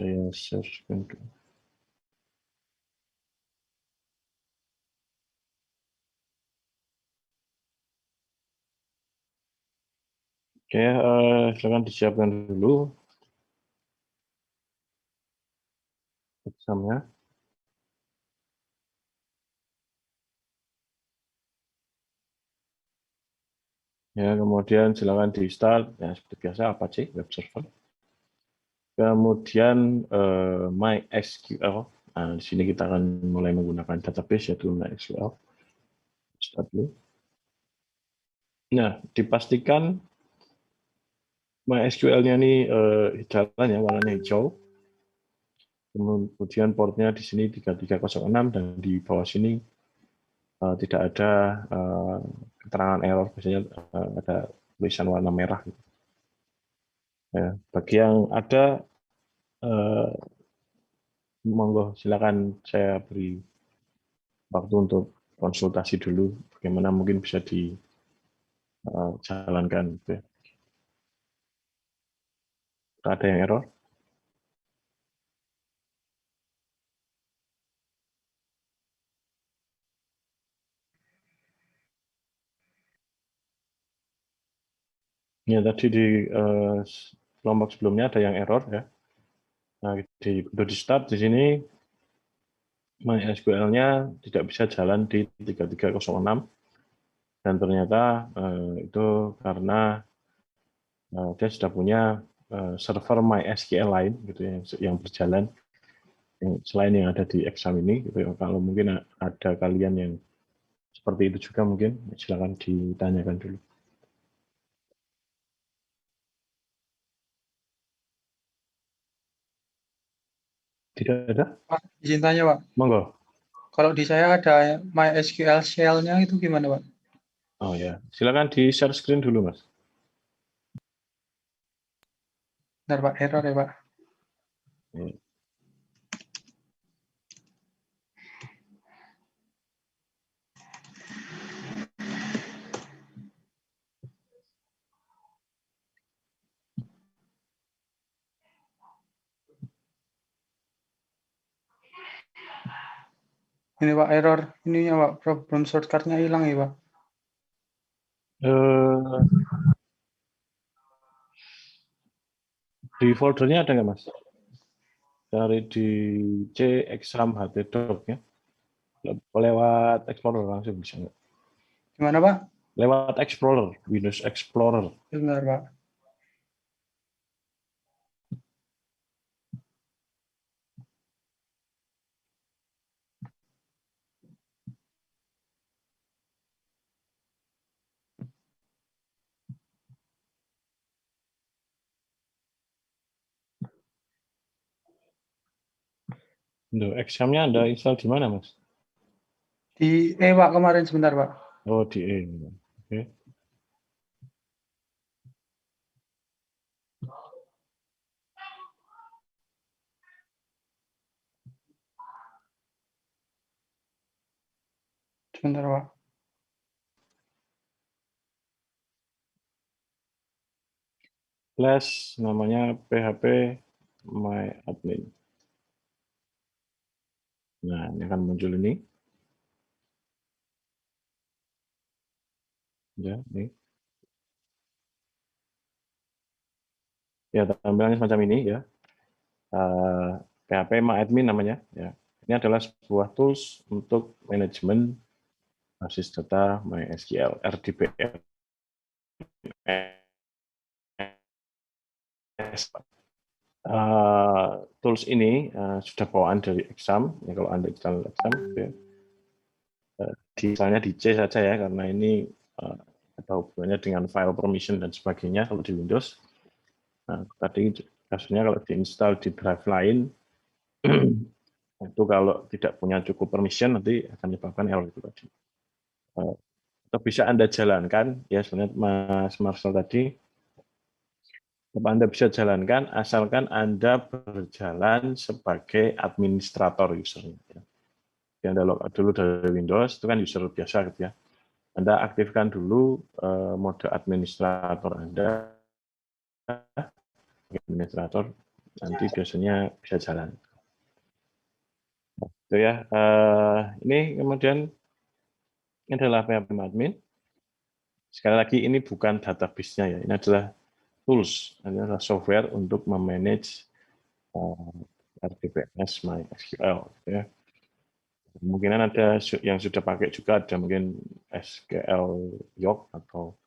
Saya share-kan dulu. Oke, silakan disiapkan dulu examnya. Ya, kemudian silakan di start. Ya, seperti biasa Apache web server. Kemudian MySQL. Nah, di sini kita akan mulai menggunakan database yaitu MySQL. Start dulu. Nah, dipastikan MySQL-nya ini jalan ya, warnanya hijau. Kemudian portnya di sini 3306 dan di bawah sini tidak ada keterangan error, biasanya ada tulisan warna merah. Ya, bagi yang ada, monggo silakan saya beri waktu untuk konsultasi dulu, bagaimana mungkin bisa dijalankan. Gitu ya. Ada yang error? Ya, tadi di kelompok sebelumnya ada yang error ya. Nah, untuk di start di sini MySQL-nya tidak bisa jalan di 3306 dan ternyata itu karena dia sudah punya server MySQL lain gitu ya, yang berjalan selain yang ada di exam ini gitu ya. Kalau mungkin ada kalian yang seperti itu juga mungkin silakan ditanyakan dulu. Tidak ada? Pak, izin tanya, Pak. Monggo. Kalau di saya ada MySQL shell-nya itu gimana, Pak? Oh ya, silakan di share screen dulu, Mas. Bentar, Pak, error ya, Pak. Ya. Ini, Pak, error. Ininya, Pak, problem shortcut-nya hilang ya, Pak. Di foldernya ada nggak, Mas? Cari di C exam htdoc ya. Lewat Explorer langsung bisa nggak? Gimana, Pak? Lewat Explorer, Windows Explorer. Bentar, Pak. Untuk examnya Anda install di mana, Mas? Di Pak, kemarin sebentar, Pak. Oh, di E. Oke. Sebentar, Pak. Flash namanya PHP My Admin. Nah, ini akan muncul ini. Ya, ini. Ya, tampilannya semacam ini ya. PHP My Admin namanya. Ya. Ini adalah sebuah tools untuk manajemen basis data MySQL, RDBMS. Tools ini sudah bawaan dari exam. Ya, kalau Anda install exam, ya. Misalnya di C saja ya, karena ini ada hubungannya dengan file permission dan sebagainya kalau di Windows. Nah, tadi kasusnya kalau diinstal di drive lain, itu kalau tidak punya cukup permission nanti akan menyebabkan error itu tadi. Atau bisa Anda jalankan, ya sebenarnya Mas Marcel tadi, Anda bisa jalankan asalkan Anda berjalan sebagai administrator usernya. Anda logout dulu dari Windows, itu kan user biasa gitu ya. Anda aktifkan dulu mode administrator Anda, administrator. nanti biasanya bisa jalan. Itu ya. Ini kemudian ini adalah PHP admin. Sekali lagi ini bukan database-nya ya, ini adalah tools, ini adalah software untuk memanage RDBMS MySQL. Gitu ya. Kemungkinan ada yang sudah pakai juga, ada mungkin SQL Yoke atau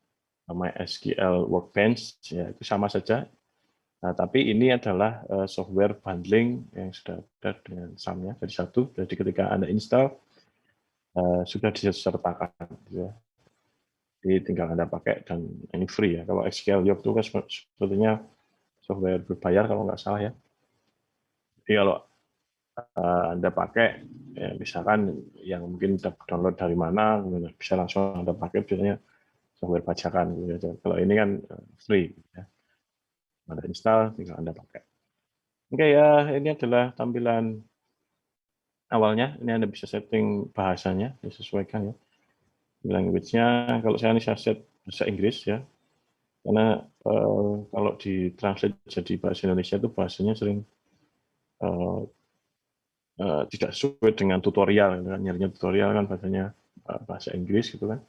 MySQL Workbench, ya itu sama saja. Nah, tapi ini adalah software bundling yang sudah ada dengan SAM-nya jadi satu. Jadi ketika Anda install, sudah disertakan. Gitu ya. Jadi tinggal Anda pakai dan ini free ya. Kalau SQL Yoke itu kan sebetulnya software berbayar kalau nggak salah ya. Jadi kalau Anda pakai, ya misalkan yang mungkin download dari mana, bisa langsung Anda pakai, biasanya software bajakan. Gitu. Kalau ini kan free. Gitu ya. Anda install, tinggal Anda pakai. Oke ya, ini adalah tampilan awalnya. Ini Anda bisa setting bahasanya, disesuaikan ya. Language-nya, kalau saya set bahasa Inggris ya, karena kalau ditranslate jadi bahasa Indonesia itu bahasanya sering tidak sesuai dengan tutorial, kan? Nyarinya tutorial kan bahasanya bahasa Inggris gitu kan.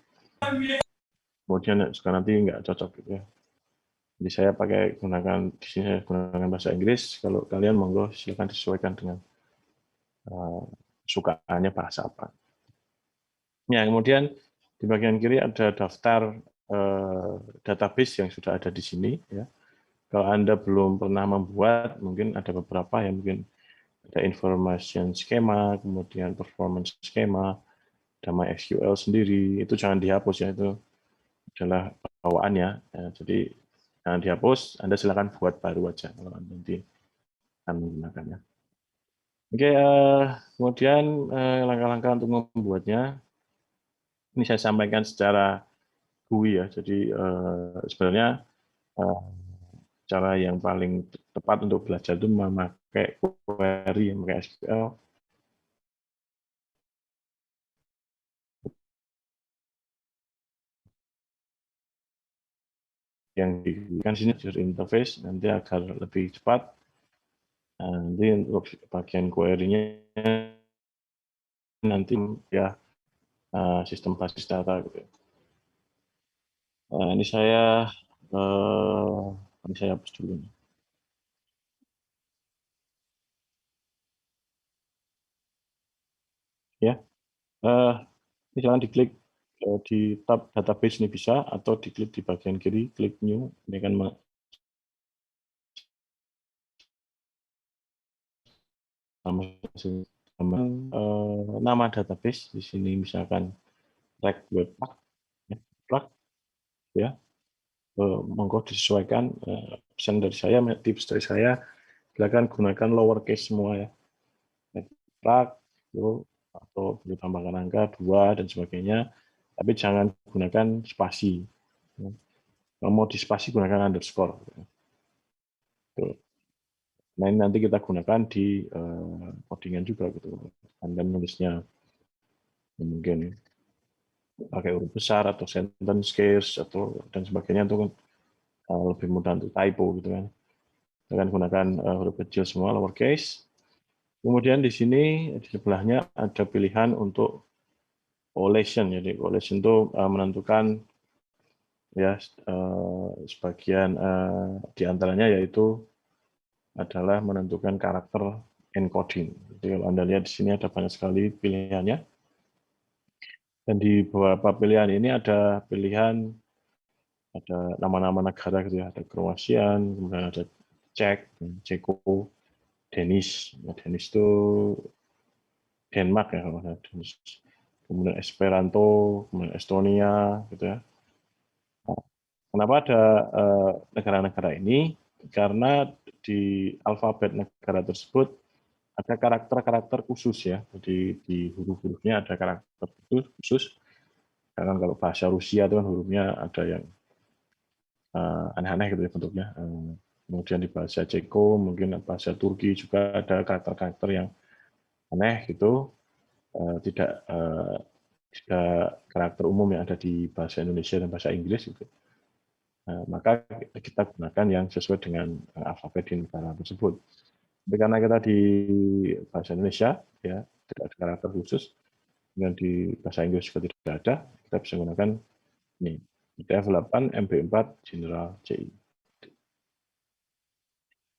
Kemudian sekarang nanti nggak cocok gitu ya. Jadi saya gunakan di sini saya gunakan bahasa Inggris. Kalau kalian monggo silakan disesuaikan dengan sukaannya bahasa apa. Ya, kemudian di bagian kiri ada daftar database yang sudah ada di sini. Ya. Kalau Anda belum pernah membuat, mungkin ada beberapa yang mungkin ada information schema, kemudian performance schema, ada MySQL sendiri. Itu jangan dihapus ya, itu adalah bawaannya. Ya, jadi jangan dihapus, Anda silakan buat baru aja kalau Anda nanti akan menggunakannya. Oke, kemudian langkah-langkah untuk membuatnya. Ini saya sampaikan secara GUI ya. Jadi sebenarnya cara yang paling tepat untuk belajar itu memakai query, memakai SQL. Yang diberikan sini user interface nanti agar lebih cepat. Nanti untuk bagian query-nya nanti ya sistem basis data gitu. Ini saya hapus dulu. Ya, ini jangan diklik di tab database ini bisa, atau diklik di bagian kiri, klik new. Ini akan nama database di sini misalkan rec webpack, ya, monggo disesuaikan. Pesan dari saya, tips dari saya, silakan gunakan lowercase semua ya, plug atau perlu tambahkan angka 2 dan sebagainya, tapi jangan gunakan spasi. Kalau mau di spasi gunakan underscore. Nah ini nanti kita gunakan di codingan juga gitu. Anda menulisnya mungkin pakai huruf besar atau sentence case atau dan sebagainya itu kan lebih mudah untuk typo gitu kan. Dengan gunakan huruf kecil semua lowercase. Kemudian di sini di sebelahnya ada pilihan untuk collation. Jadi collation itu menentukan ya sebagian di antaranya yaitu adalah menentukan karakter encoding. Jadi kalau Anda lihat di sini ada banyak sekali pilihannya. Dan di beberapa pilihan ini ada pilihan, ada nama-nama negara gitu ya, ada Kroasia, kemudian ada Czech, Ceko, Danish. Nah, Danish itu Denmark ya kalau ada Danish. Kemudian Esperanto, kemudian Estonia gitu ya. Nah, kenapa ada negara-negara ini? Karena di alfabet negara tersebut ada karakter-karakter khusus ya. Jadi di huruf-hurufnya ada karakter khusus. Karena kalau bahasa Rusia itu kan hurufnya ada yang aneh-aneh gitu ya bentuknya. Kemudian di bahasa Ceko, mungkin bahasa Turki juga ada karakter-karakter yang aneh gitu. Tidak karakter umum yang ada di bahasa Indonesia dan bahasa Inggris gitu. maka kita gunakan yang sesuai dengan alfabet di negara tersebut. Tapi karena kita di bahasa Indonesia, ya tidak ada karakter khusus, dan di bahasa Inggris juga tidak ada, kita bisa menggunakan ini, ITF8 MB4 General CI.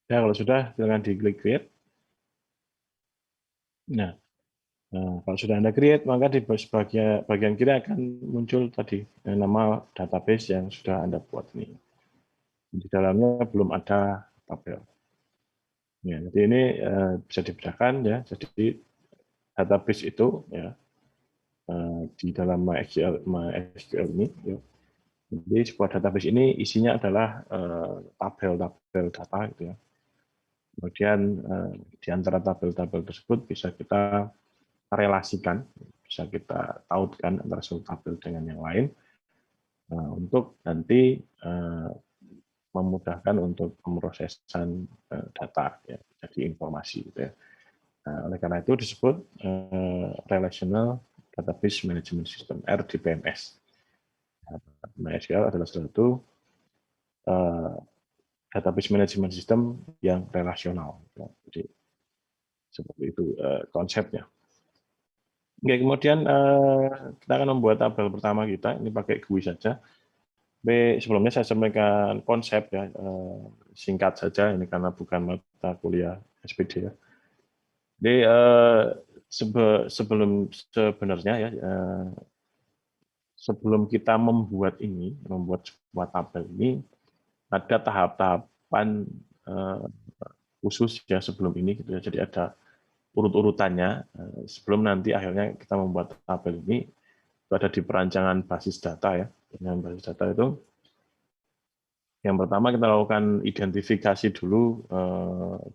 Ya, kalau sudah, silakan diklik create. Nah, kalau sudah Anda create, maka di bagian kiri akan muncul tadi nama database yang sudah Anda buat ini. Di dalamnya belum ada tabel. Ya, jadi ini bisa dibedakan ya. Jadi database itu ya di dalam MySQL ini. Ya. Jadi sebuah database ini isinya adalah tabel-tabel data gitu ya. Kemudian di antara tabel-tabel tersebut bisa kita relasikan, bisa kita tautkan antara suatu tabel dengan yang lain untuk nanti memudahkan untuk pemrosesan data ya, jadi informasi gitu ya. Nah, oleh karena itu disebut Relational Database Management System (RDBMS). MySQL adalah salah satu database management system yang relasional. Ya. Jadi seperti itu konsepnya. Oke, kemudian kita akan membuat tabel pertama kita. Ini pakai GUI saja. Tapi sebelumnya saya sampaikan konsep ya, singkat saja ini karena bukan mata kuliah SPD ya. Jadi sebenarnya ya, sebelum kita membuat sebuah tabel ini, ada tahap-tahapan khusus ya sebelum ini gitu ya. Jadi ada urut-urutannya sebelum nanti akhirnya kita membuat tabel ini. Itu ada di perancangan basis data ya. Dengan basis data itu yang pertama kita lakukan identifikasi dulu,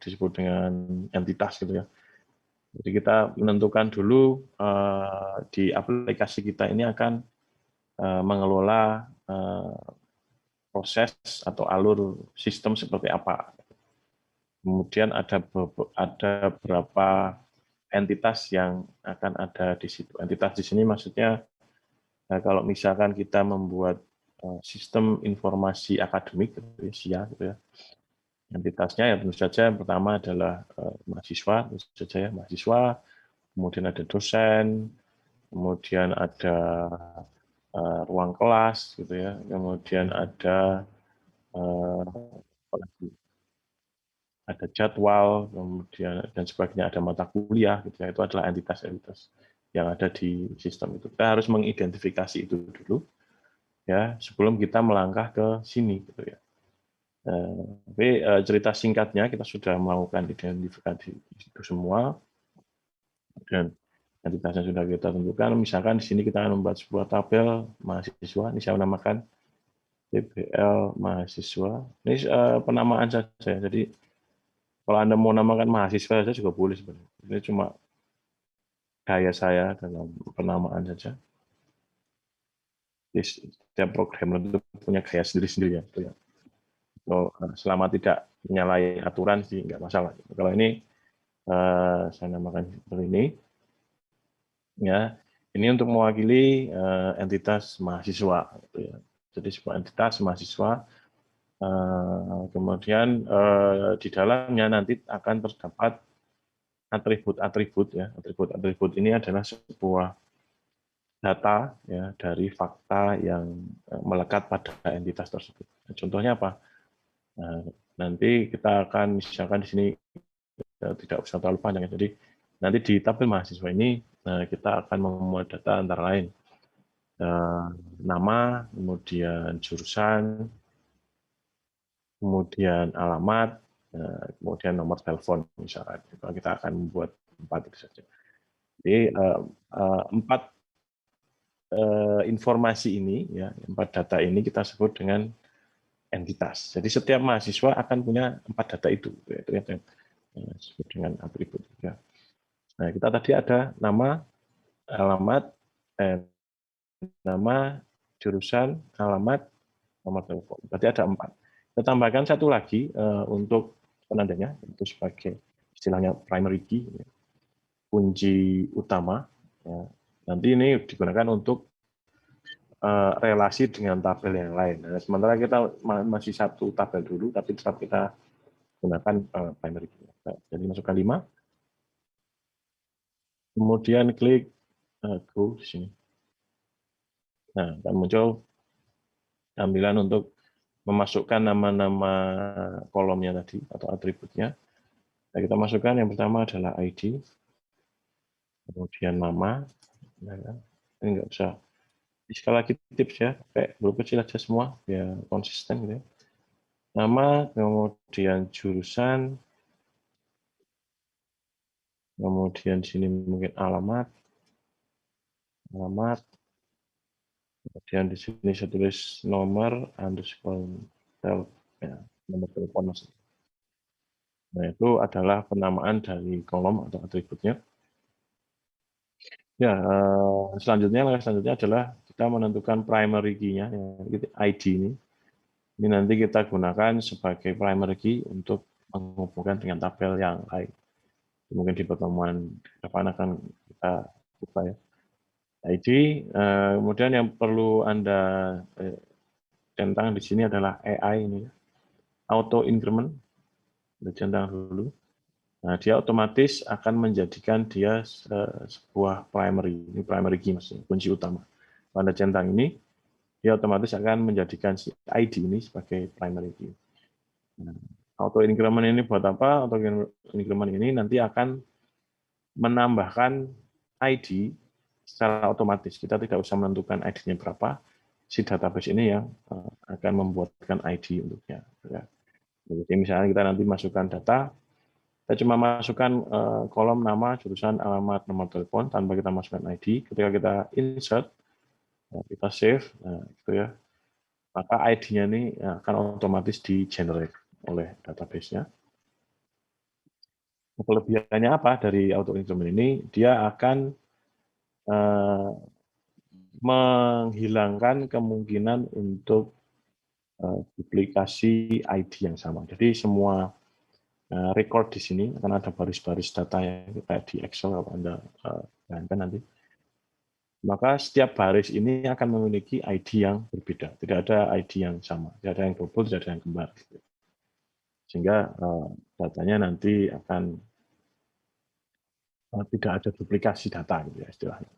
disebut dengan entitas gitu ya. Jadi kita menentukan dulu di aplikasi kita ini akan mengelola proses atau alur sistem seperti apa. Kemudian ada berapa entitas yang akan ada di situ. Entitas di sini maksudnya kalau misalkan kita membuat sistem informasi akademik, SIA, gitu ya. Entitasnya ya tentu saja yang pertama adalah mahasiswa, tentu saja ya mahasiswa, kemudian ada dosen, kemudian ada ruang kelas, gitu ya, kemudian ada ada jadwal, kemudian dan sebagainya, ada mata kuliah, gitu ya. Itu adalah entitas-entitas yang ada di sistem itu. Kita harus mengidentifikasi itu dulu, ya, sebelum kita melangkah ke sini, gitu ya. Tapi cerita singkatnya kita sudah melakukan identifikasi itu semua dan entitasnya sudah kita tentukan. Misalkan di sini kita akan membuat sebuah tabel mahasiswa. Ini saya menamakan TBL mahasiswa. Ini penamaan saja. Jadi kalau Anda mau namakan mahasiswa saja juga boleh sebenarnya. Ini cuma gaya saya dalam penamaan saja. Jadi, setiap programmer itu punya gaya sendiri-sendiri ya. Itu ya. Selama tidak menyalahi aturan sih nggak masalah. Kalau ini saya namakan seperti ini, ya. Ini untuk mewakili entitas mahasiswa. Gitu ya. Jadi sebuah entitas mahasiswa. Kemudian di dalamnya nanti akan terdapat atribut-atribut ya. Atribut-atribut ini adalah sebuah data ya dari fakta yang melekat pada entitas tersebut. Contohnya apa? Nanti kita akan misalkan di sini tidak usah terlalu panjang ya. Jadi nanti di tabel mahasiswa ini kita akan memuat data antara lain nama, kemudian jurusan, kemudian alamat, kemudian nomor telepon misalkan. Kita akan membuat 4 itu saja. Jadi 4 informasi ini ya, 4 data ini kita sebut dengan entitas. Jadi setiap mahasiswa akan punya 4 data itu. Itu yang disebut dengan atribut. Ya. Nah, kita tadi ada nama, alamat, nama, jurusan, alamat, nomor telepon. Berarti ada 4. Kita tambahkan satu lagi untuk penandanya, itu sebagai istilahnya primary key, ya, kunci utama. Ya. Nanti ini digunakan untuk relasi dengan tabel yang lain. Nah, sementara kita masih satu tabel dulu, tapi tetap kita gunakan primary key. Jadi masukkan 5, kemudian klik go di sini. Nah, akan muncul tampilan untuk memasukkan nama-nama kolomnya tadi atau atributnya. Nah, kita masukkan yang pertama adalah ID, kemudian nama. Nah, ini nggak usah. Sekali lagi tips ya, pakai huruf kecil aja semua, biar konsisten gitu ya. Nama, kemudian jurusan, kemudian di sini mungkin alamat, kemudian di sini saya tulis nomor underscore ya, nomor telepon maksudnya. Nah, itu adalah penamaan dari kolom atau atributnya. Ya, selanjutnya adalah kita menentukan primary key-nya, ID ini. Ini nanti kita gunakan sebagai primary key untuk menghubungkan dengan tabel yang lain. Mungkin di pertemuan depan akan kita coba ya. ID, kemudian yang perlu Anda centang di sini adalah AI ini, auto increment, centang dulu. Nah, dia otomatis akan menjadikan dia sebuah primary, ini primary key maksudnya, kunci utama. Pada centang ini, dia otomatis akan menjadikan si ID ini sebagai primary key. Nah, auto increment ini buat apa? Auto increment ini nanti akan menambahkan ID secara otomatis. Kita tidak usah menentukan ID-nya berapa, si database ini yang akan membuatkan ID untuknya. Jadi misalnya kita nanti masukkan data, kita cuma masukkan kolom nama, jurusan, alamat, nomor telepon tanpa kita masukkan ID. Ketika kita insert, kita save, gitu ya, maka ID-nya ini akan otomatis di-generate oleh database-nya. Kelebihannya apa dari auto increment ini? Dia akan menghilangkan kemungkinan untuk duplikasi ID yang sama. Jadi semua record di sini akan ada baris-baris data yang kayak di Excel kalau Anda bayangkan nanti. Maka setiap baris ini akan memiliki ID yang berbeda. Tidak ada ID yang sama. Tidak ada yang double, tidak ada yang kembar. Sehingga datanya nanti akan tidak ada duplikasi data gitu ya istilahnya.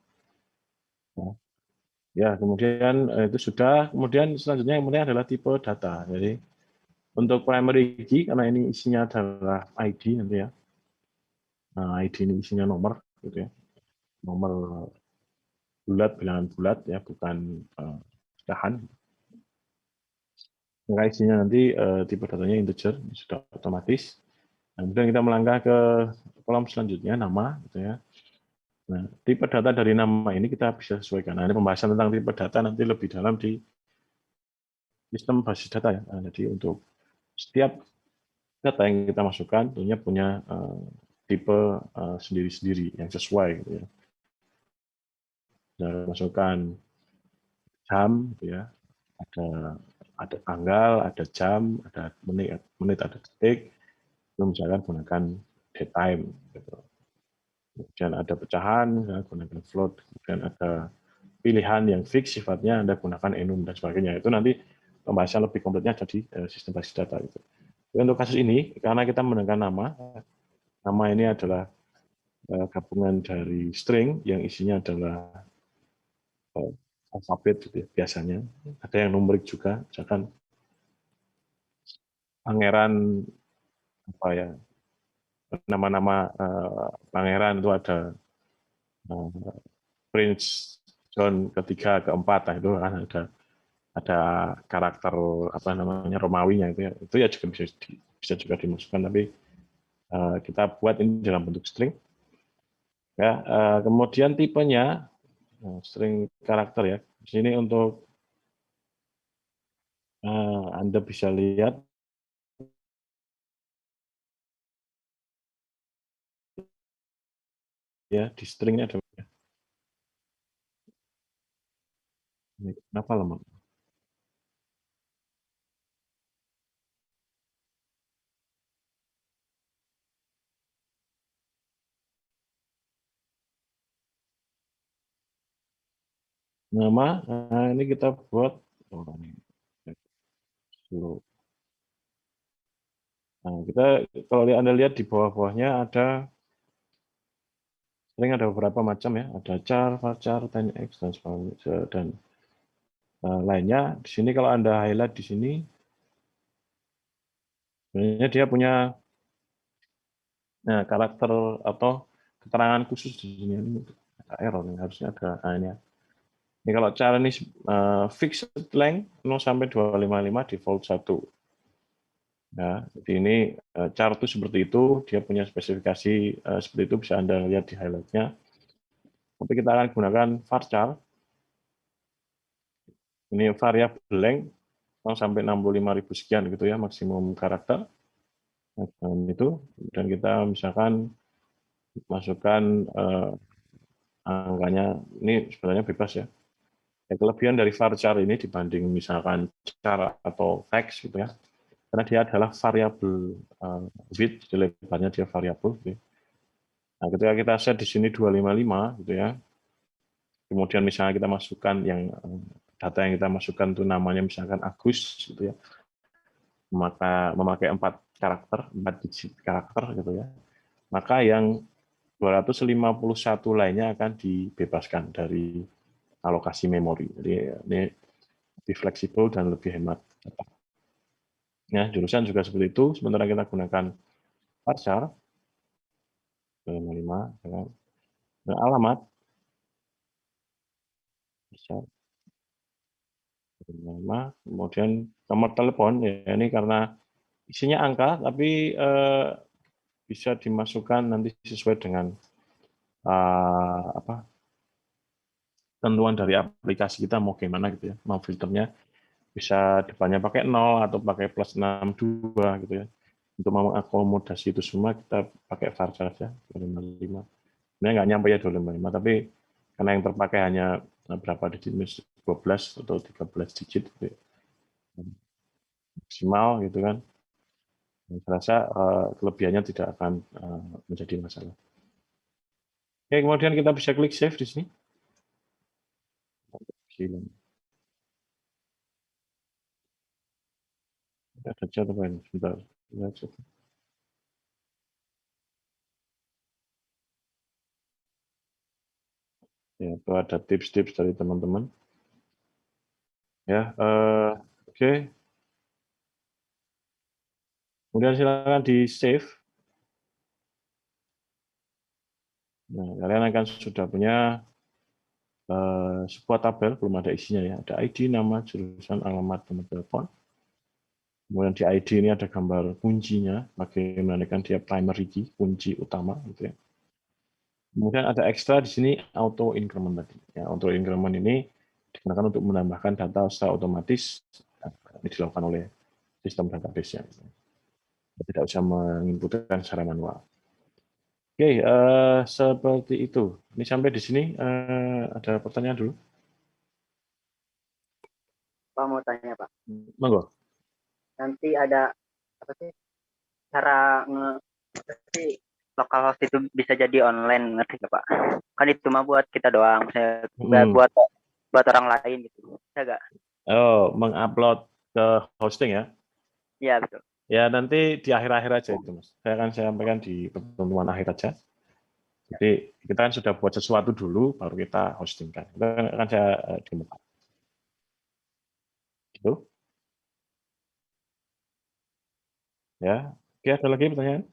Ya, kemudian itu sudah. Kemudian selanjutnya yang penting adalah tipe data. Jadi untuk primary key karena ini isinya adalah ID nanti ya. Nah, ID ini isinya nomor gitu ya. Nomor bulat, bilangan bulat ya, bukan pecahan. Maka isinya nanti tipe datanya integer, sudah otomatis. Nah, kemudian kita melangkah ke kolom selanjutnya, nama gitu ya. Nah, tipe data dari nama ini kita bisa sesuaikan. Nah, ini pembahasan tentang tipe data nanti lebih dalam di sistem basis data ya. Nah, jadi untuk setiap data yang kita masukkan tentunya punya tipe sendiri-sendiri yang sesuai gitu ya. Nah, masukkan jam gitu ya. Ada tanggal, ada jam, ada menit, ada detik. Itu misalkan gunakan daytime gitu. Kemudian ada pecahan, gunakan float. Kemudian ada pilihan yang fix sifatnya Anda gunakan enum dan sebagainya. Itu nanti pembahasan lebih kompletnya ada di sistem basis data itu. Untuk kasus ini, karena kita menggunakan nama ini adalah gabungan dari string yang isinya adalah alfabet gitu ya, biasanya. Ada yang numerik juga, misalkan pangeran apa ya, nama-nama pangeran itu ada Prince John ketiga, keempat, nah itu kan ada karakter apa namanya Romawinya itu ya juga bisa juga dimasukkan, tapi kita buat ini dalam bentuk string ya. Kemudian tipenya string karakter ya. Di sini untuk Anda bisa lihat ya di stringnya ada ini, kenapa lemah? Nama, ini kita buat ini dulu. Nah, kita kalau Anda lihat di bawah-bawahnya sering ada beberapa macam ya, ada char, varchar, tinyx dan sebagainya dan lainnya. Di sini kalau Anda highlight di sini, sebenarnya dia punya karakter atau keterangan khusus di sini. Ini ada error nih, harusnya ada. Nah, ini ya. Ini kalau char ini fixed length 0 sampai 255 default 1. Ya, jadi ini chart itu seperti itu, dia punya spesifikasi seperti itu, bisa Anda lihat di highlight-nya. Tapi kita akan gunakan varchar. Ini variabel length 0 sampai 65.000 sekian gitu ya, maksimum karakter. Nah, itu dan kita misalkan masukkan angkanya, ini sebenarnya bebas ya. Kelebihan dari varchar ini dibanding misalkan char atau text gitu ya, karena dia adalah variabel width, lebarnya dia variabel. Gitu. Nah, ketika kita set di sini 255 gitu ya, kemudian misalnya kita masukkan data yang kita masukkan itu namanya misalkan Agus gitu ya, maka memakai 4 karakter, 4 digit karakter gitu ya, maka yang 251 lainnya akan dibebaskan dari alokasi memori. Jadi ini lebih fleksibel dan lebih hemat. Ya, jurusan juga seperti itu, sementara kita gunakan varchar 255 dengan alamat varchar 255, kemudian nomor telepon ya ini karena isinya angka tapi bisa dimasukkan nanti sesuai dengan tentuan dari aplikasi kita mau gimana gitu ya, mau filternya bisa depannya pakai 0 atau pakai plus 62 gitu ya. Untuk mengakomodasi itu semua kita pakai varchar saja 255. Sebenarnya nggak nyampe ya 255, tapi karena yang terpakai hanya berapa digit, 12 atau 13 digit gitu ya. Maksimal gitu kan. Saya rasa kelebihannya tidak akan menjadi masalah. Oke, kemudian kita bisa klik save di sini. Ada chat apa ini? Sebentar. Ya, itu ada tips-tips dari teman-teman. Ya, oke. Kemudian silakan di save. Nah, kalian akan sudah punya sebuah tabel, belum ada isinya ya. Ada ID, nama, jurusan, alamat, nomor telepon. Kemudian di ID ini ada gambar kuncinya, bagaimana kan dia primary key, kunci utama gitu ya. Kemudian ada ekstra di sini auto increment tadi. Ya, auto increment ini digunakan untuk menambahkan data secara otomatis, ini dilakukan oleh sistem database-nya. Tidak usah menginputkan secara manual. Oke, seperti itu. Ini sampai di sini ada pertanyaan dulu. Pak mau tanya Pak. Monggo. Nanti ada apa sih cara local host itu bisa jadi online, ngerti nggak Pak? Kan itu mah buat kita doang, buat orang lain gitu. Bisa nggak? Oh, mengupload ke hosting ya? Iya betul. Ya nanti di akhir-akhir aja itu Mas. Saya akan sampaikan di pertemuan akhir aja. Jadi kita kan sudah buat sesuatu dulu, baru kita hostingkan. Itu akan saya dimuka. Gitu. Ya. Oke, ada lagi pertanyaan?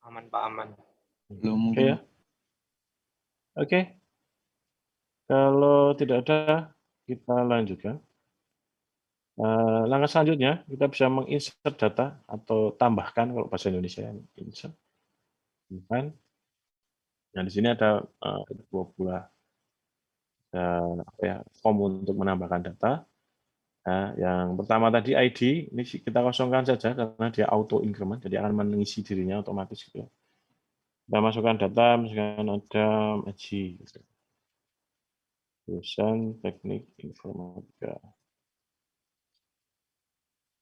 Aman Pak, aman. Belum Oke mungkin. ya. Oke. Kalau tidak ada, kita lanjutkan. Langkah selanjutnya, kita bisa menginsert data atau tambahkan kalau bahasa Indonesia, insert. Nah, di sini ada dua buah form untuk menambahkan data. Nah, yang pertama tadi ID, ini kita kosongkan saja karena dia auto increment, jadi akan mengisi dirinya otomatis gitu. Kita masukkan data, misalkan ada Aji, gitu. Jurusan Teknik Informatika.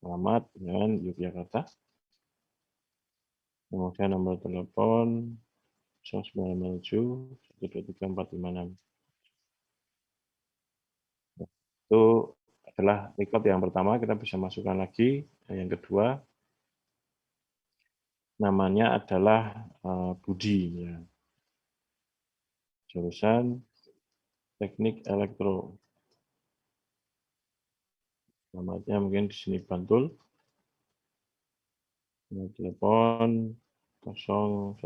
alamat dengan Yogyakarta, kemudian nomor telepon 0957 123456. Itu adalah record yang pertama, kita bisa masukkan lagi. Yang kedua, namanya adalah Budi, ya. Jurusan Teknik Elektro. Alamatnya mungkin di sini Bantul. Telepon 012345.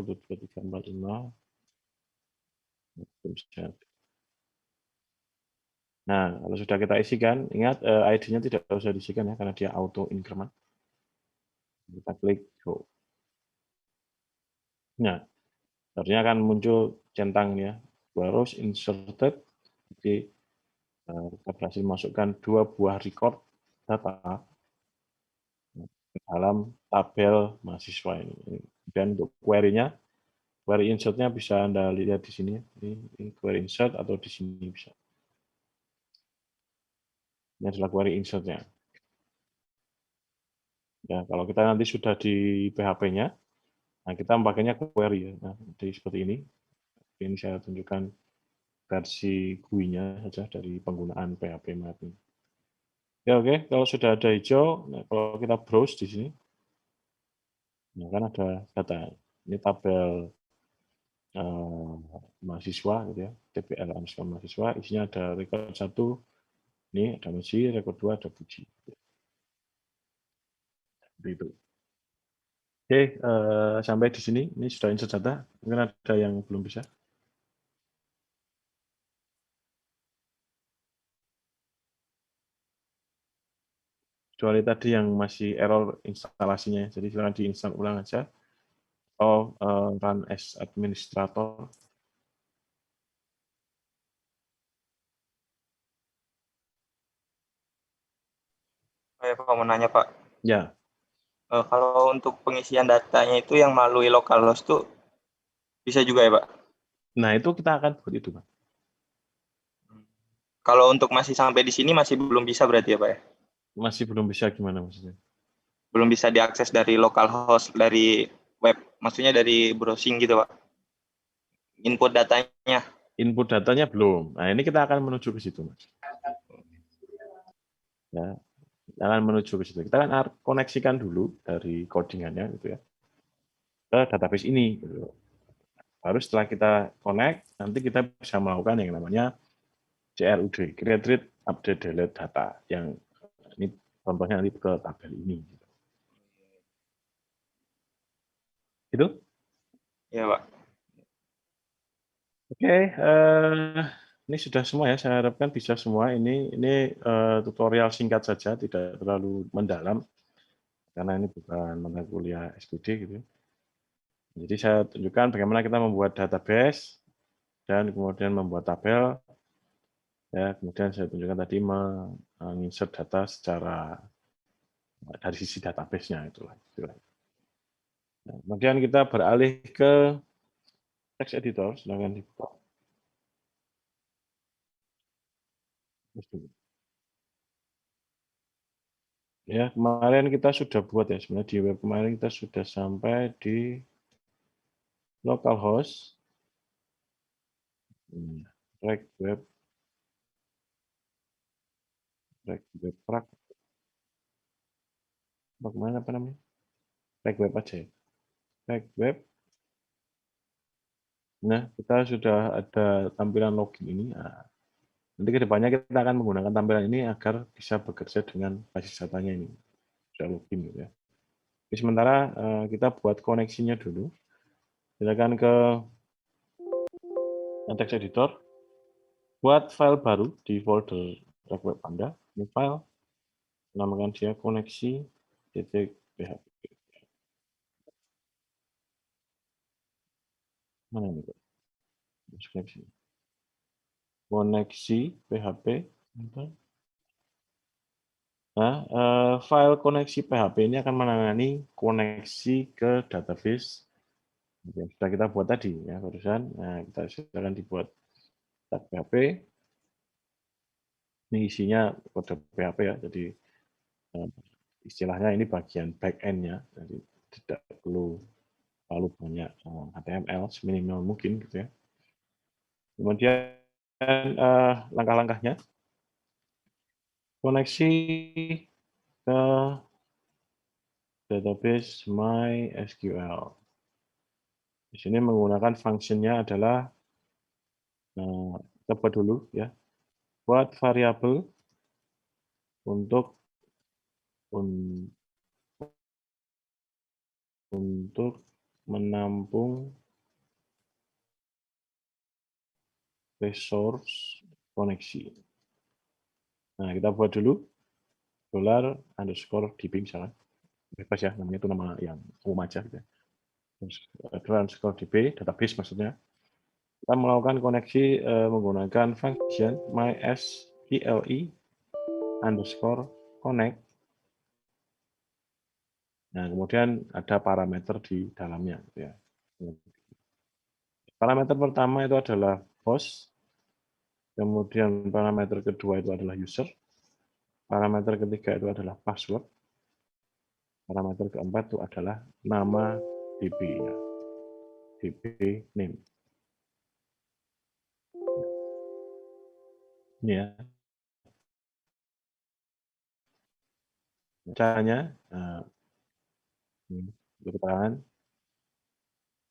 Nah, kalau sudah kita isikan, ingat ID-nya tidak usah diisikan ya, karena dia auto increment. Kita klik go. Nah, artinya akan muncul centang ya, baru inserted. Jadi kita berhasil masukkan 2 buah record data ke dalam tabel mahasiswa ini. Dan untuk query-nya, query insert-nya bisa Anda lihat di sini. Ini query insert atau di sini bisa. Ini adalah query insert-nya. Ya, kalau kita nanti sudah di PHP-nya, nah kita memakainya query ya. Nah, jadi seperti ini. Ini saya tunjukkan versi GUI-nya saja dari penggunaan PHP mapping. Ya, oke. Kalau sudah ada hijau, nah, kalau kita browse di sini, nah kan ada data. Ini tabel mahasiswa, gitu ya, TPL mahasiswa. Isinya ada record 1, ini ada Messi, record 2 ada Puji. Seperti itu. Oke, sampai di sini. Ini sudah insert data. Mungkin ada yang belum bisa. Kecuali tadi yang masih error instalasinya. Jadi silakan diinstal ulang aja. Atau run as administrator. Saya mau nanya Pak, Ya, kalau untuk pengisian datanya itu yang melalui localhost tuh bisa juga ya Pak? nah itu kita akan buat itu, Pak. Kalau untuk masih sampai di sini masih belum bisa berarti ya Pak ya? Masih belum bisa gimana maksudnya? Belum bisa diakses dari localhost, dari web, maksudnya dari browsing gitu Pak? Input datanya. Input datanya belum. Nah ini kita akan menuju ke situ, Mas. Ya, kita akan menuju ke situ. Kita akan koneksikan dulu dari codingannya gitu ya ke database ini. Gitu. Baru setelah kita connect, nanti kita bisa melakukan yang namanya CRUD, Create, Read, Update, Delete Data. Yang ini contohnya nanti ke tabel ini. Gitu? Ya Pak. Oke, ini sudah semua ya. Saya harapkan bisa semua. Ini tutorial singkat saja, tidak terlalu mendalam karena ini bukan mata kuliah S2D gitu. Jadi saya tunjukkan bagaimana kita membuat database dan kemudian membuat tabel. Ya, kemudian saya tunjukkan tadi menginsert data secara dari sisi database-nya itulah. Nah, kemudian kita beralih ke text editor, silakan dibuka. Ya, kemarin kita sudah buat ya, sebenarnya di web kemarin kita sudah sampai di localhost, reg web prac, bagaimana apa namanya? Reg web aja ya. Reg web. Nah, kita sudah ada tampilan login ini. Nah, nanti ke depannya kita akan menggunakan tampilan ini agar bisa bekerja dengan basis datanya ini. Sudah login gitu ya. Jadi sementara kita buat koneksinya dulu. Silakan ke text editor. Buat file baru di folder reg web Anda. Ini file. Namakan dia koneksi .php. Mana ini? Koneksi PHP. Nah, file koneksi PHP ini akan menangani koneksi ke database yang sudah kita buat tadi ya barusan. Nah, kita silakan dibuat PHP. Ini isinya kode PHP ya. Jadi istilahnya ini bagian back end-nya, jadi tidak perlu terlalu banyak HTML, seminimal mungkin gitu ya. Kemudian langkah-langkahnya, koneksi ke database MySQL. Di sini menggunakan fungsinya adalah kita buat dulu ya, buat variabel untuk menampung resource koneksi. Nah, kita buat dulu $_db misalnya. Bebas ya, namanya itu nama yang umum aja gitu ya. $_db, database maksudnya. Kita melakukan koneksi menggunakan function mysqli_connect. Nah, kemudian ada parameter di dalamnya gitu ya. Parameter pertama itu adalah host, kemudian parameter kedua itu adalah user, parameter ketiga itu adalah password, parameter keempat itu adalah nama DB ya, DB name. Ini ya. Caranya, keterangan.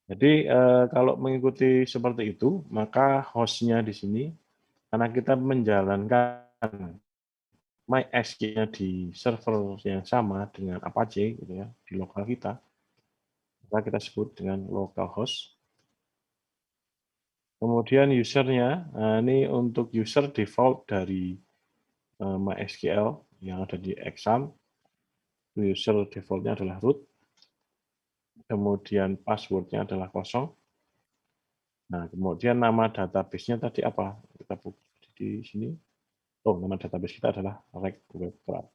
Jadi kalau mengikuti seperti itu, maka hostnya di sini, karena kita menjalankan MySQL di server yang sama dengan Apache gitu ya, di lokal kita, maka kita sebut dengan localhost. Kemudian usernya, ini untuk user default dari MySQL yang ada di exam, user defaultnya adalah root, kemudian passwordnya adalah kosong. Nah, kemudian nama database-nya tadi apa? Kita buka di sini. Oh, nama database kita adalah RegWebCloud.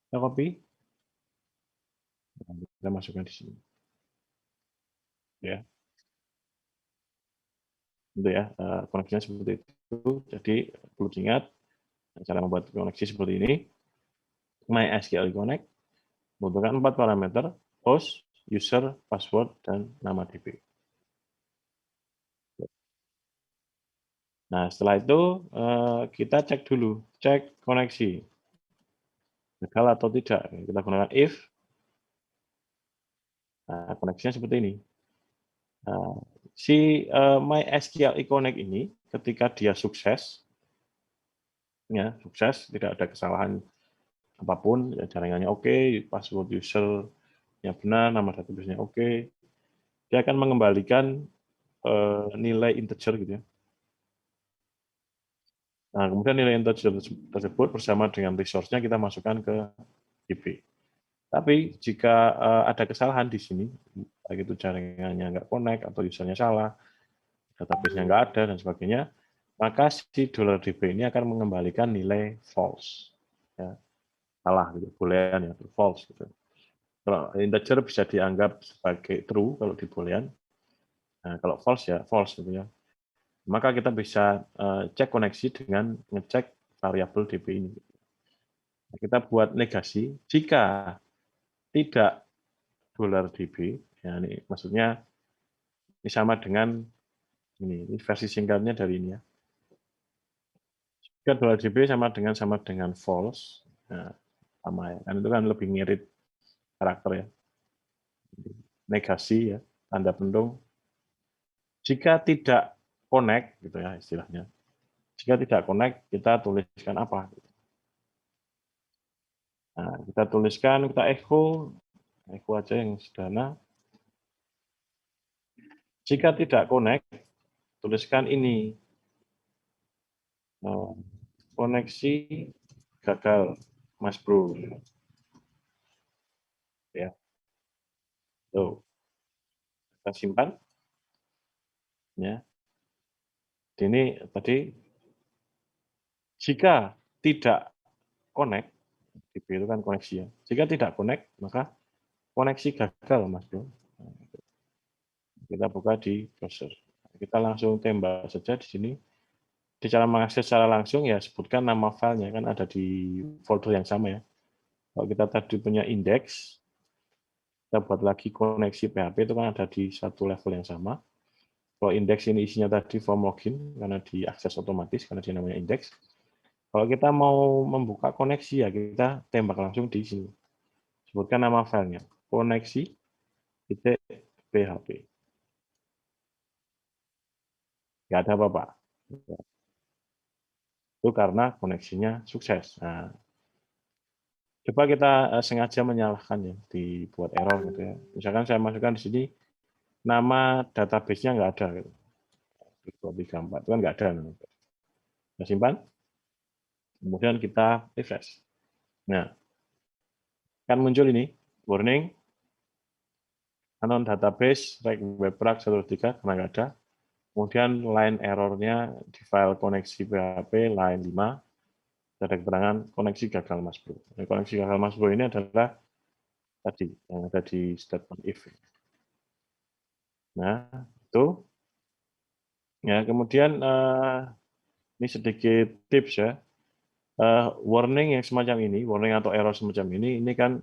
Kita copy, kita masukkan di sini. Ya, itu ya, koneksinya seperti itu. Jadi perlu diingat cara membuat koneksi seperti ini. MySQL Connect membutuhkan 4 parameter: host, user, password, dan nama DB. Nah, setelah itu kita cek dulu, cek koneksi. Gagal atau tidak. Kita gunakan if. Nah, koneksinya seperti ini. Nah, si MySQL Connect ini ketika dia sukses, ya sukses, tidak ada kesalahan apapun, ya, jaringannya oke, password user-nya benar, nama database-nya oke, dia akan mengembalikan nilai integer gitu ya. Nah, kemudian nilai integer tersebut bersama dengan resource-nya kita masukkan ke DB. Tapi jika ada kesalahan di sini, baik itu jaringannya nggak connect atau usernya salah, database-nya nggak ada dan sebagainya, maka si $DB ini akan mengembalikan nilai false. Ya, salah gitu, boolean ya, false gitu. Kalau integer bisa dianggap sebagai true kalau di boolean. Nah, kalau false ya false gitu ya. Maka kita bisa cek koneksi dengan ngecek variabel DB ini. Kita buat negasi jika tidak $DB, ya ini maksudnya ini sama dengan ini versi singkatnya dari ini ya. Jika $DB sama dengan false, nah, sama ya, kan itu kan lebih ngirit karakter ya. Negasi ya, tanda pendung. Jika tidak connect gitu ya istilahnya. Jika tidak connect, kita tuliskan apa? Nah, kita tuliskan, kita echo aja yang sederhana. Jika tidak connect, tuliskan ini. Koneksi gagal, Mas Bro. Ya. Tuh. Kita simpan. Ya. Ini tadi jika tidak connect, DB itu kan koneksi ya. Jika tidak connect, maka koneksi gagal, Mas Bro. Kita buka di browser. Kita langsung tembak saja di sini. Di cara mengakses secara langsung ya sebutkan nama filenya, kan ada di folder yang sama ya. Kalau kita tadi punya indeks, kita buat lagi koneksi PHP itu kan ada di satu level yang sama. Kalau indeks ini isinya tadi form login karena diakses otomatis karena dia namanya indeks. Kalau kita mau membuka koneksi ya kita tembak langsung di sini. Sebutkan nama filenya, koneksi.php. Nggak ada apa-apa. Itu karena koneksinya sukses. Nah, coba kita sengaja menyalahkan ya, dibuat error gitu ya. Misalkan saya masukkan di sini nama database-nya nggak ada gitu. 234 itu kan nggak ada. Kita simpan, kemudian kita refresh. Nah, kan muncul ini warning unknown database reg webpack 123 karena nggak ada. Kemudian line errornya di file koneksi PHP line 5 ada keterangan koneksi gagal Mas Bro. Koneksi gagal Mas Bro ini adalah tadi yang ada di statement if. Nah, itu ya kemudian ini sedikit tips ya. Warning yang semacam ini, warning atau error semacam ini kan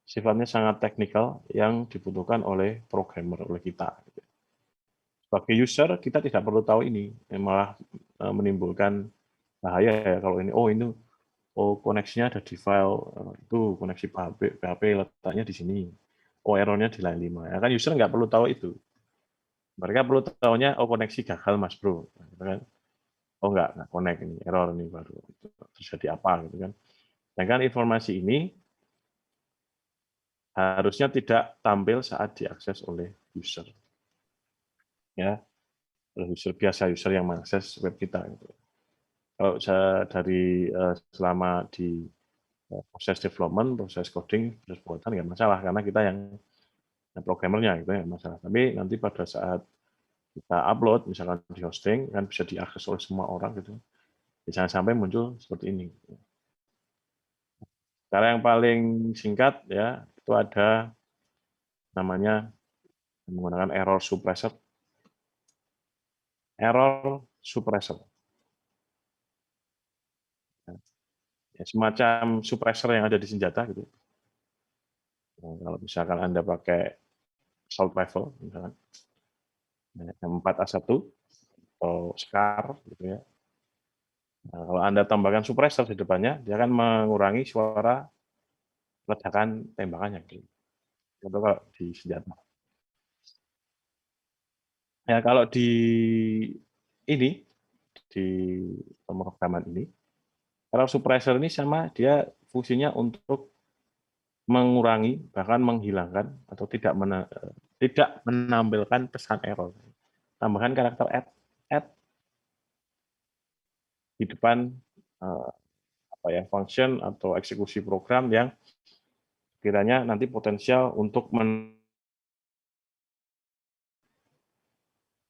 sifatnya sangat teknikal yang dibutuhkan oleh programmer, oleh kita. Sebagai user kita tidak perlu tahu ini, malah menimbulkan bahaya ya kalau ini. Oh koneksinya ada di file itu koneksi PHP letaknya di sini. Oh errornya di line 5. Ya kan user nggak perlu tahu itu. Mereka perlu tahunya oh koneksi gagal Mas Bro. Gitu kan. Oh nggak connect ini error ini baru terjadi apa gitu kan. Sedangkan informasi ini harusnya tidak tampil saat diakses oleh user. Ya, user biasa, user yang mengakses web kita. Gitu. Kalau saya dari selama di proses development, proses coding, proses buatan nggak masalah karena kita yang programmernya gitu ya masalah. Tapi nanti pada saat kita upload misalkan di hosting kan bisa diakses oleh semua orang gitu. Jangan sampai muncul seperti ini. Cara yang paling singkat ya itu ada namanya menggunakan error suppressor. Error suppressor. Ya, semacam suppressor yang ada di senjata gitu. Nah, kalau misalkan Anda pakai assault rifle misalkan M4A1 atau SCAR gitu ya. Nah, kalau Anda tambahkan suppressor di depannya, dia akan mengurangi suara ledakan tembakannya. Gitu. Itu kalau di senjata. Ya kalau di ini di pemrograman ini, error suppressor ini sama dia fungsinya untuk mengurangi bahkan menghilangkan atau tidak menampilkan pesan error. Tambahkan karakter add di depan function atau eksekusi program yang kiranya nanti potensial untuk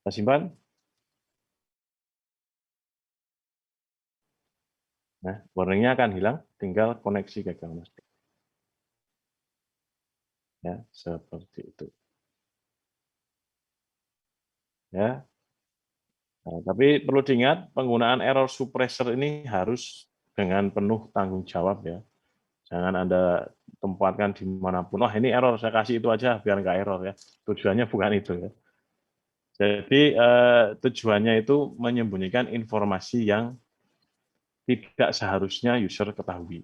simpan. Nah, warningnya akan hilang, tinggal koneksi gagal Mas. Ya, seperti itu. Ya. Nah, tapi perlu diingat penggunaan error suppressor ini harus dengan penuh tanggung jawab ya. Jangan Anda tempatkan dimanapun. Wah ini error, saya kasih itu aja biar nggak error ya. Tujuannya bukan itu ya. Jadi tujuannya itu menyembunyikan informasi yang tidak seharusnya user ketahui.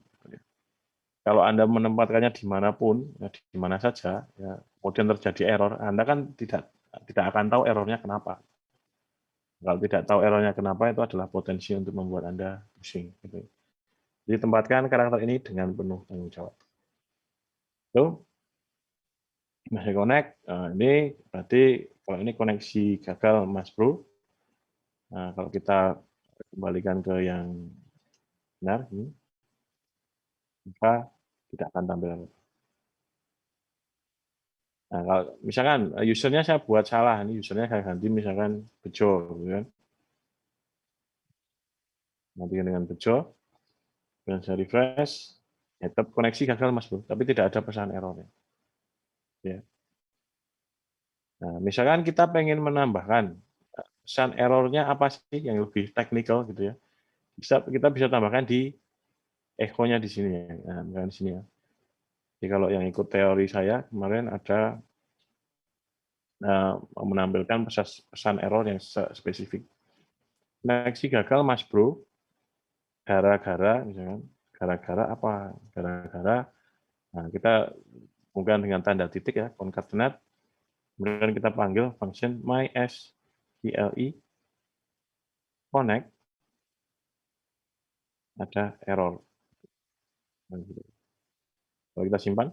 Kalau Anda menempatkannya dimanapun, ya, di mana saja, ya, kemudian terjadi error, Anda kan tidak akan tahu errornya kenapa. Kalau tidak tahu errornya kenapa, itu adalah potensi untuk membuat Anda pusing. Gitu. Jadi tempatkan karakter ini dengan penuh tanggung jawab. Itu masih connect. Ini berarti kalau ini koneksi gagal Mas Bro. Nah, kalau kita kembalikan ke yang benar, ini, maka tidak akan tampil apa. Nah, kalau misalkan usernya saya buat salah, ini usernya saya ganti misalkan Bejo, gitu kan. Nanti dengan Bejo, dan saya refresh, ya, tetap koneksi gagal Mas Bro, tapi tidak ada pesan errornya. Ya. Nah, misalkan kita pengen menambahkan pesan errornya apa sih yang lebih teknikal gitu ya. Kita bisa tambahkan di echo-nya di sini ya. Nah, misalkan di sini ya. Jadi kalau yang ikut teori saya kemarin ada menampilkan pesan error yang spesifik. Koneksi gagal Mas Bro, gara-gara misalkan, gara-gara apa? Gara-gara nah, kita bukan dengan tanda titik ya, concatenate, kemudian kita panggil function mysqli connect, ada error. Kalau kita simpan,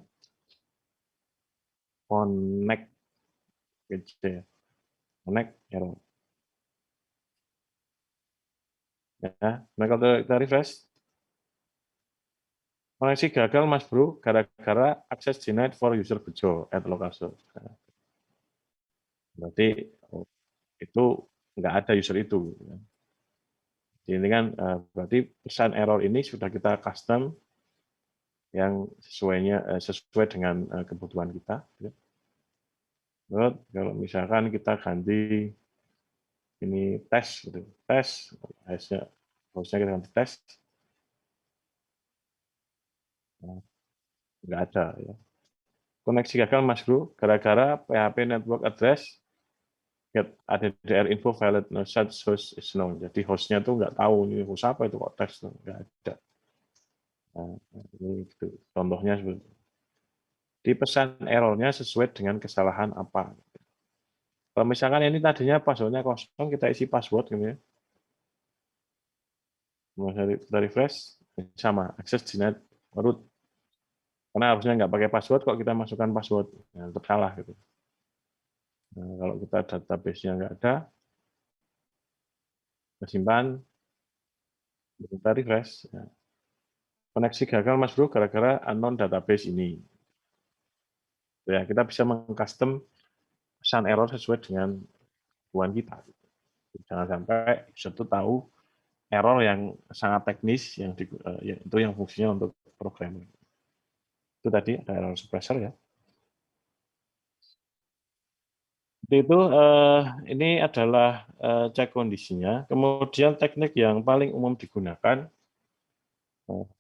connect, connect error. Ya, nah kalau kita refresh, koneksi gagal Mas Bro, gara-gara akses denied for user bejo at localhost. Berarti itu nggak ada user itu. Jadi ini kan berarti pesan error ini sudah kita custom yang sesuai dengan kebutuhan kita. Lalu kalau misalkan kita ganti ini tes, gitu. Tes, harusnya kita ganti tes, nggak ada. Ya. Koneksi gagal Mas Bro, gara-gara PHP network address get ADDR info valid no such host is known. Jadi hostnya tuh nggak tahu ini host apa itu kok tes, nggak ada. Nah, ini gitu. Contohnya seperti itu. Di pesan errornya sesuai dengan kesalahan apa. Kalau misalkan ini tadinya passwordnya kosong, kita isi password gitu ya. Kita refresh, sama, akses denied root. Karena harusnya nggak pakai password, kok kita masukkan password. Nah, tetap salah gitu. Nah, kalau kita database-nya nggak ada, kita simpan, kita refresh. Ya. Koneksi gagal Mas Bro gara-gara unknown database ini. Ya, kita bisa mengcustom pesan error sesuai dengan kebutuhan kita. Jangan sampai user itu tahu error yang sangat teknis yang itu yang fungsinya untuk programming. Itu tadi ada error suppressor ya. Itu ini adalah cek kondisinya. Kemudian teknik yang paling umum digunakan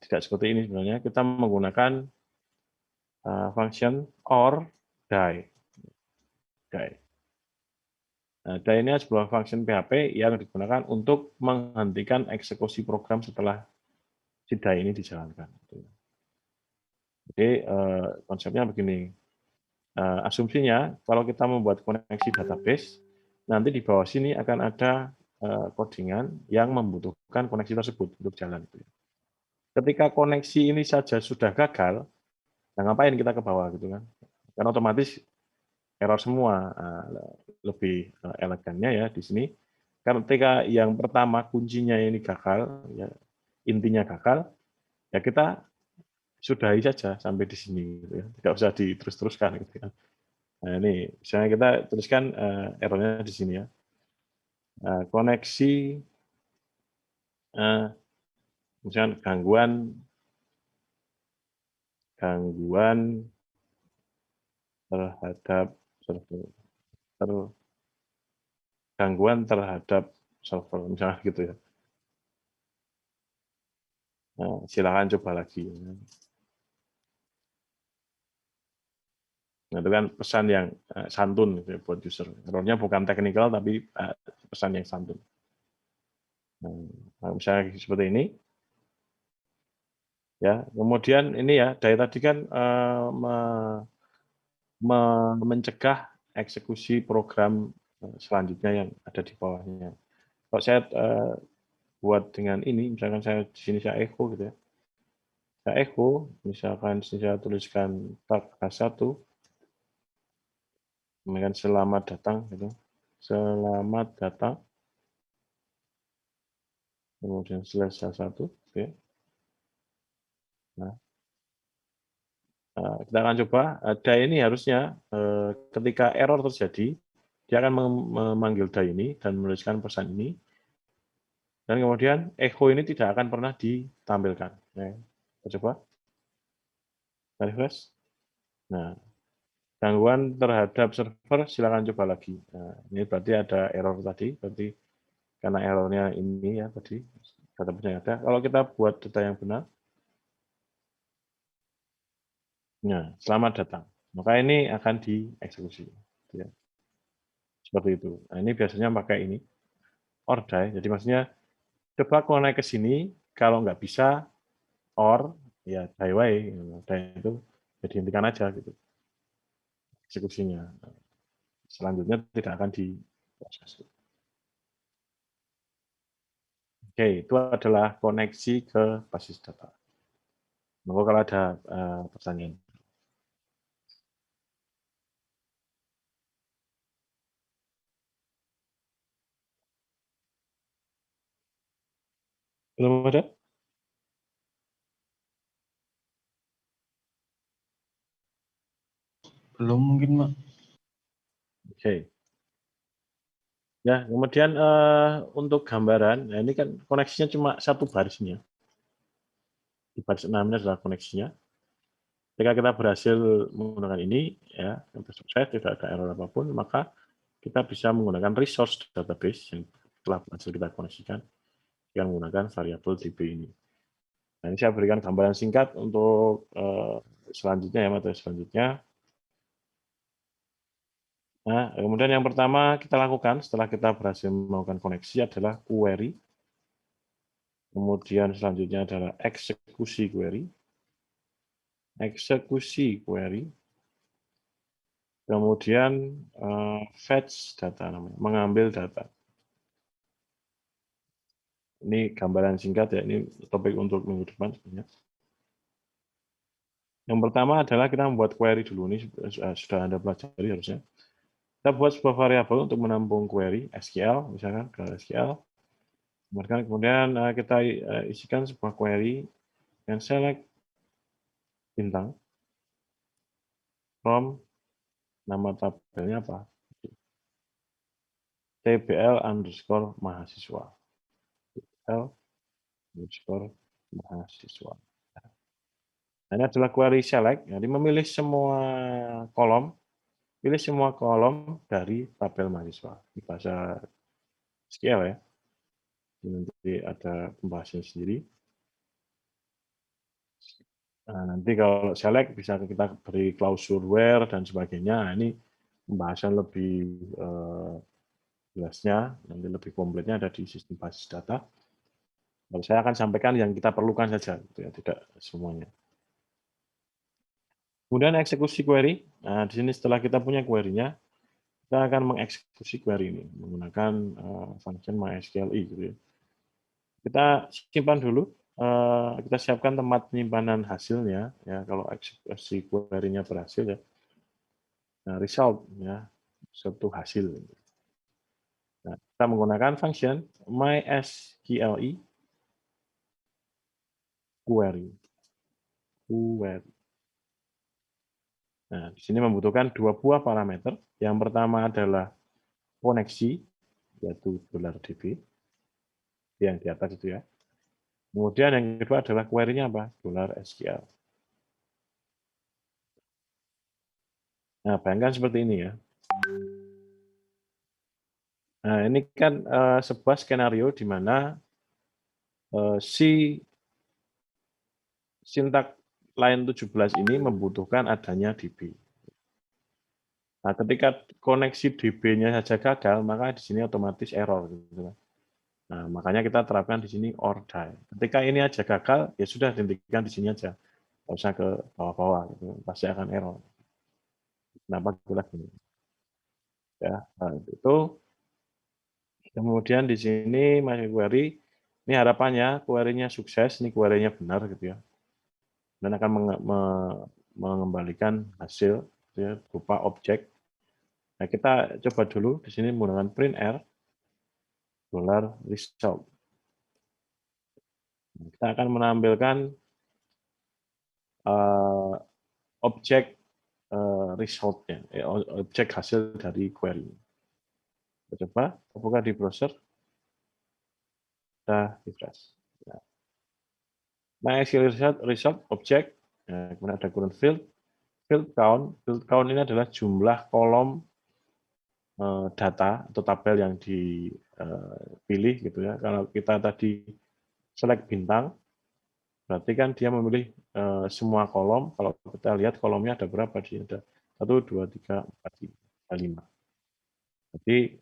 tidak seperti ini sebenarnya. Kita menggunakan function or die. Nah, die ini adalah sebuah function PHP yang digunakan untuk menghentikan eksekusi program setelah si die ini dijalankan. Jadi konsepnya begini. Asumsinya kalau kita membuat koneksi database, nanti di bawah sini akan ada codingan yang membutuhkan koneksi tersebut untuk jalan. Ketika koneksi ini saja sudah gagal, nah ngapain kita ke bawah gitu kan? Karena otomatis error semua. Lebih elegannya ya di sini. Karena ketika yang pertama kuncinya ini gagal, ya, intinya gagal, ya kita sudahi saja sampai di sini, gitu ya. Tidak usah diterus-teruskan gitu ya. Nah ini, misalnya kita tuliskan errornya di sini ya. Koneksi, misalnya gangguan terhadap server, gangguan terhadap server, misalnya gitu ya. Nah, silakan coba lagi. Nah, itu kan pesan yang santun gitu ya, buat user. Errornya bukan teknikal tapi pesan yang santun. Nah, misalnya seperti ini, ya. Kemudian ini ya, dari tadi kan mencegah eksekusi program selanjutnya yang ada di bawahnya. Kalau saya buat dengan ini, misalkan saya di sini saya echo gitu ya. Saya echo, misalkan saya tuliskan tag H1, kemudian selamat datang gitu. Selamat datang. Kemudian slash H1, oke. Nah, kita akan coba. Die ini harusnya ketika error terjadi, dia akan memanggil die ini dan menuliskan pesan ini. Dan kemudian echo ini tidak akan pernah ditampilkan. Nah, kita coba. Kita refresh. Nah, gangguan terhadap server, silakan coba lagi. Nah, ini berarti ada error tadi, berarti karena errornya ini ya tadi, database yang ada. Kalau kita buat data yang benar, Nah, selamat datang. Maka ini akan dieksekusi. Ya. Seperti itu. Nah, ini biasanya pakai ini, or die. Jadi maksudnya, coba kalau naik ke sini, kalau nggak bisa, or, ya die way. Die itu ya dihentikan aja gitu. Eksekusinya. Selanjutnya tidak akan diproses. Oke, itu adalah koneksi ke basis data. Monggo kalau ada pertanyaan. Belum ada? Belum mungkin, Pak. Oke. Ya, kemudian untuk gambaran, nah ini kan koneksinya cuma satu barisnya. Di baris 6 ini adalah koneksinya. Ketika kita berhasil menggunakan ini, ya, sukses, tidak ada error apapun, maka kita bisa menggunakan resource database yang telah berhasil kita koneksikan dengan menggunakan variabel DB ini. Nah, ini saya berikan gambaran singkat untuk selanjutnya ya, materi selanjutnya. Nah, kemudian yang pertama kita lakukan setelah kita berhasil melakukan koneksi adalah query. Kemudian selanjutnya adalah eksekusi query. Eksekusi query. Kemudian fetch data namanya, mengambil data. Ini gambaran singkat ya, ini topik untuk minggu depan sebenarnya. Yang pertama adalah kita membuat query dulu, ini sudah Anda pelajari harusnya. Kita buat sebuah variabel untuk menampung query SQL, misalkan ke SQL. Kemudian kita isikan sebuah query yang select bintang from nama tabelnya apa? tbl_mahasiswa. tbl_mahasiswa. Nah, ini adalah query select, jadi memilih semua kolom, pilih semua kolom dari tabel mahasiswa. Di bahasa SQL ya. Nanti ada pembahasannya sendiri. Nah, nanti kalau select bisa kita beri klausur where dan sebagainya. Nah, ini pembahasan lebih jelasnya, nanti lebih komplitnya ada di sistem basis data. Lalu saya akan sampaikan yang kita perlukan saja, gitu ya, tidak semuanya. Kemudian eksekusi query. Nah, di sini setelah kita punya query-nya, kita akan mengeksekusi query ini menggunakan function MySQLi. Gitu ya. Kita simpan dulu. Kita siapkan tempat penyimpanan hasilnya. Ya, kalau eksekusi query-nya berhasil ya. Nah, result ya, suatu hasil. Nah, kita menggunakan function MySQLi query. Nah, di sini membutuhkan dua buah parameter. Yang pertama adalah koneksi, yaitu $db, yang di atas itu ya. Kemudian yang kedua adalah query-nya apa? $SQL. Nah, bayangkan seperti ini ya. Nah, ini kan sebuah skenario di mana si sintak line 17 ini membutuhkan adanya DB. Nah, ketika koneksi DB-nya saja gagal, maka di sini otomatis error. Gitu. Nah, makanya kita terapkan di sini or die. Ketika ini aja gagal, ya sudah dihentikan di sini aja. Nggak usah ke bawah-bawah, gitu. Pasti akan error. Kenapa kita gini? Ya, nah, itu. Kemudian di sini masih query. Ini harapannya query-nya sukses, ini query-nya benar gitu ya. Dan akan mengembalikan hasil ya, berupa objek. Nah, kita coba dulu di sini menggunakan printr $result. Kita akan menampilkan objek result-nya, objek hasil dari query. Kita coba buka di browser, kita refresh. MySQL result objek, kemudian ada current field count. Field count ini adalah jumlah kolom data atau tabel yang dipilih gitu ya. Kalau kita tadi select bintang, berarti kan dia memilih semua kolom. Kalau kita lihat kolomnya ada berapa di sini, ada 1, 2, 3, 4, 5. Jadi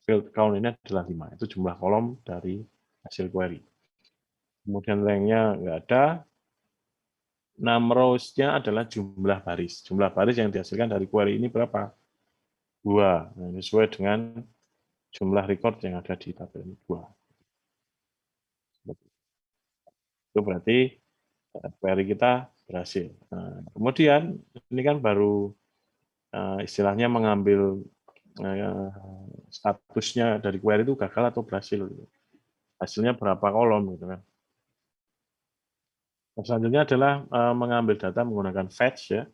field count ini adalah 5. Itu jumlah kolom dari hasil query. Kemudian length-nya nggak ada. 6 rows-nya adalah jumlah baris. Jumlah baris yang dihasilkan dari query ini berapa? 2. Nah, sesuai dengan jumlah record yang ada di tabel ini, 2. Itu berarti query kita berhasil. Nah, kemudian ini kan baru istilahnya mengambil statusnya dari query itu gagal atau berhasil. Hasilnya berapa kolom gitu kan. Selanjutnya adalah mengambil data menggunakan fetch ya.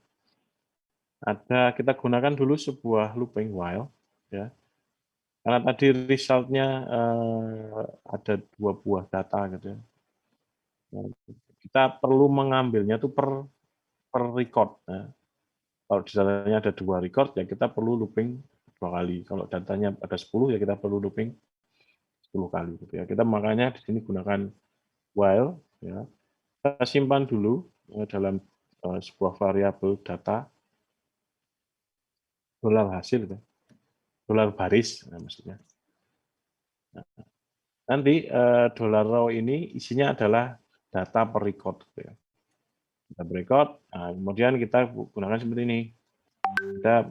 Kita gunakan dulu sebuah looping while ya. Karena tadi resultnya ada 2 buah data gitu ya. Kita perlu mengambilnya itu per record. Nah, kalau di datanya ada 2 record ya kita perlu looping 2 kali. Kalau datanya ada 10 ya kita perlu looping 10 kali gitu ya. Kita makanya di sini gunakan while ya. Kita simpan dulu dalam sebuah variabel data dolar hasil gitu. Dolar baris maksudnya. Nah, nanti dolar row ini isinya adalah data per record gitu ya. Data per record, nah, kemudian kita gunakan seperti ini. Ada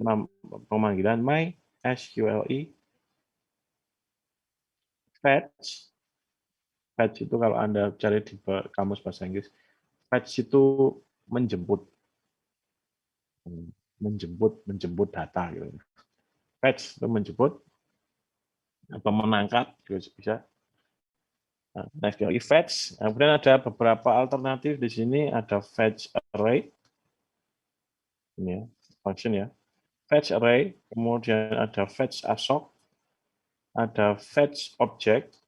pemanggilan MySQLi fetch. Fetch itu kalau Anda cari di kamus bahasa Inggris, fetch itu menjemput data gitu. Fetch itu menjemput atau menangkap juga bisa. Nah, fetch. Kemudian ada beberapa alternatif di sini, ada fetch array. Ini ya, function ya. Fetch array, kemudian ada fetch assoc, ada fetch object,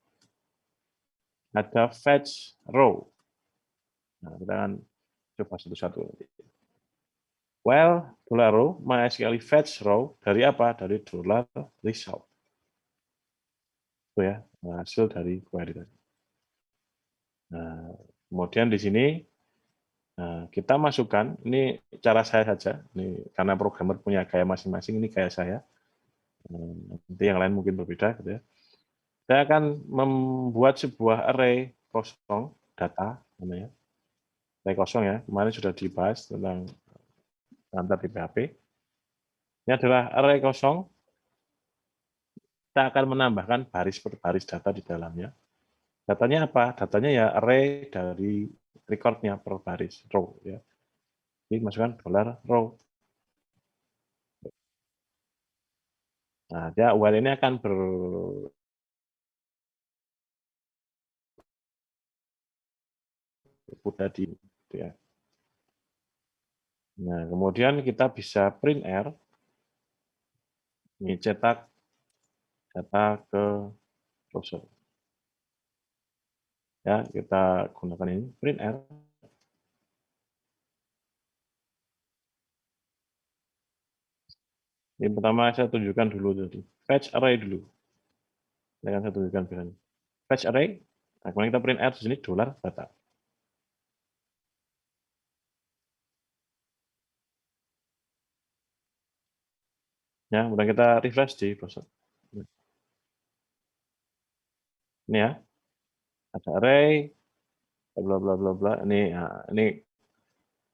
ada fetch row. Nah, kita akan coba satu-satu. Well, $row, MySQL fetch row dari apa? Dari $result. Itu ya, hasil dari query tadi. Nah, kemudian di sini kita masukkan, ini cara saya saja, ini karena programmer punya gaya masing-masing, ini gaya saya. Nanti yang lain mungkin berbeda gitu ya. Saya akan membuat sebuah array kosong data namanya. Array kosong ya. Kemarin sudah dibahas tentang pengantar di PHP. Ini adalah array kosong. Kita akan menambahkan baris per baris data di dalamnya. Datanya apa? Datanya ya array dari recordnya per baris row ya. Jadi masukkan $row. Nah, dia while ini akan berputar di gitu ya. Nah, kemudian kita bisa print R. Ini cetak data ke browser. Ya, kita gunakan ini print R. Ini pertama saya tunjukkan dulu tadi. Fetch array dulu. Ini akan saya tunjukkan biasanya. Fetch array. Nah, kemudian kita print R di sini $data. Ya, kemudian kita refresh di browser. Ini ya. Ada array bla bla bla bla. Ini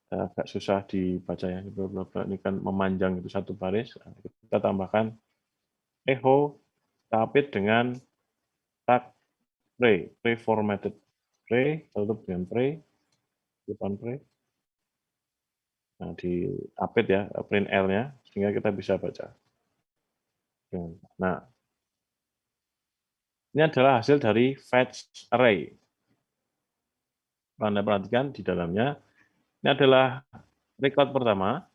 agak susah dibaca ya. Bla bla bla. Ini kan memanjang itu satu baris. Kita tambahkan echo tapit dengan tag pre-formatted tutup dengan depan pre. Nah, di update ya print R-nya sehingga kita bisa baca. Nah, ini adalah hasil dari fetch array. Anda perhatikan di dalamnya, ini adalah record pertama,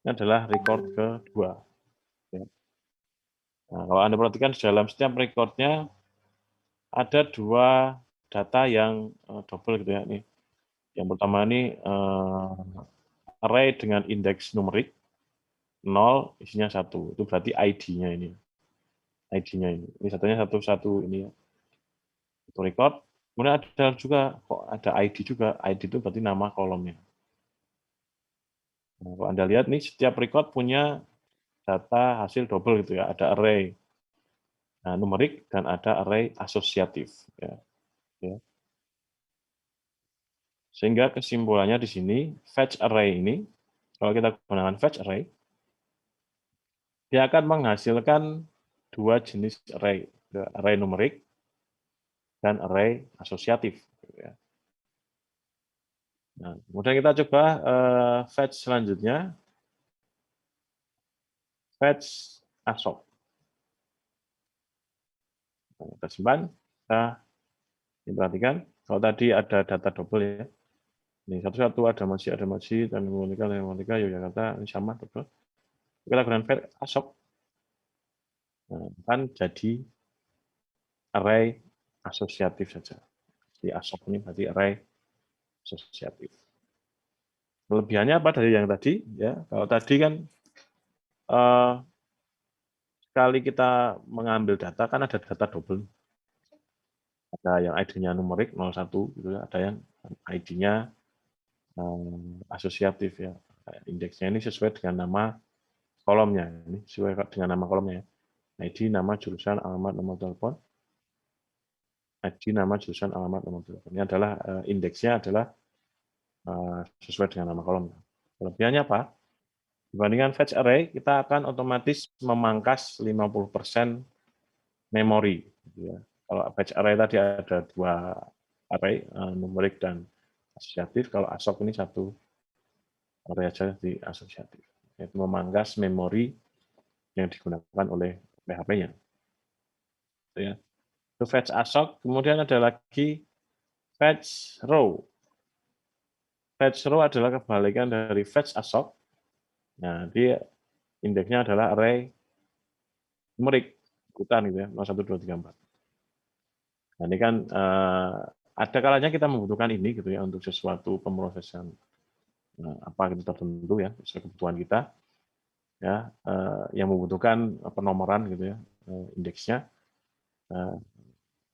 ini adalah record kedua. Nah, kalau Anda perhatikan di dalam setiap recordnya ada 2 data yang double gitu ya. Nih. Yang pertama ini array dengan indeks numerik 0, isinya 1. Itu berarti ID-nya ini. ID-nya ini. Ini satunya 11 ini ya. Itu record. Kemudian ada juga kok ada ID juga. ID itu berarti nama kolomnya. Nah, kalau Anda lihat nih setiap record punya data hasil double gitu ya, ada array numerik dan ada array asosiatif ya. Sehingga kesimpulannya di sini fetch array ini, kalau kita gunakan fetch array, dia akan menghasilkan dua jenis array, array numerik dan array asosiatif. Nah, kemudian kita coba fetch selanjutnya, fetch ASOC. Nah, kita simpan, kita perhatikan, kalau tadi ada data double ya, ini satu-satu ada Maji, dan Monika, Yogyakarta, ini sama double. Kita gunakan fetch ASOC, nah, kan jadi array asosiatif saja. Di ASOC ini berarti array asosiatif. Kelebihannya apa dari yang tadi? Ya, kalau tadi kan sekali kita mengambil data kan ada data double. Ada yang ID-nya numerik 01 gitu ya, ada yang ID-nya asosiatif ya. Indeksnya ini sesuai dengan nama kolomnya. Ini sesuai dengan nama kolomnya. ID, nama, jurusan, alamat, nomor telepon. ID, nama, jurusan, alamat, nomor telepon. Ini adalah indeksnya adalah sesuai dengan nama kolomnya. Kelebihannya apa? Dibandingkan fetch array, kita akan otomatis memangkas 50% memori. Gitu ya. Kalau fetch array tadi ada dua array, numerik dan asosiatif. Kalau ASOC ini satu array saja di asosiatif. Yaitu memangkas memori yang digunakan oleh PHP-nya. Ya. Itu fetch ASOC. Kemudian ada lagi fetch row. Fetch row adalah kebalikan dari fetch ASOC. Nah, dia indeksnya adalah array numerik, ikutan gitu ya, 01, 2, 3, 4. Nah, ini kan ada kalanya kita membutuhkan ini gitu ya untuk sesuatu pemrosesan apa gitu tertentu ya sesuai kebutuhan kita ya yang membutuhkan penomoran gitu ya indeksnya.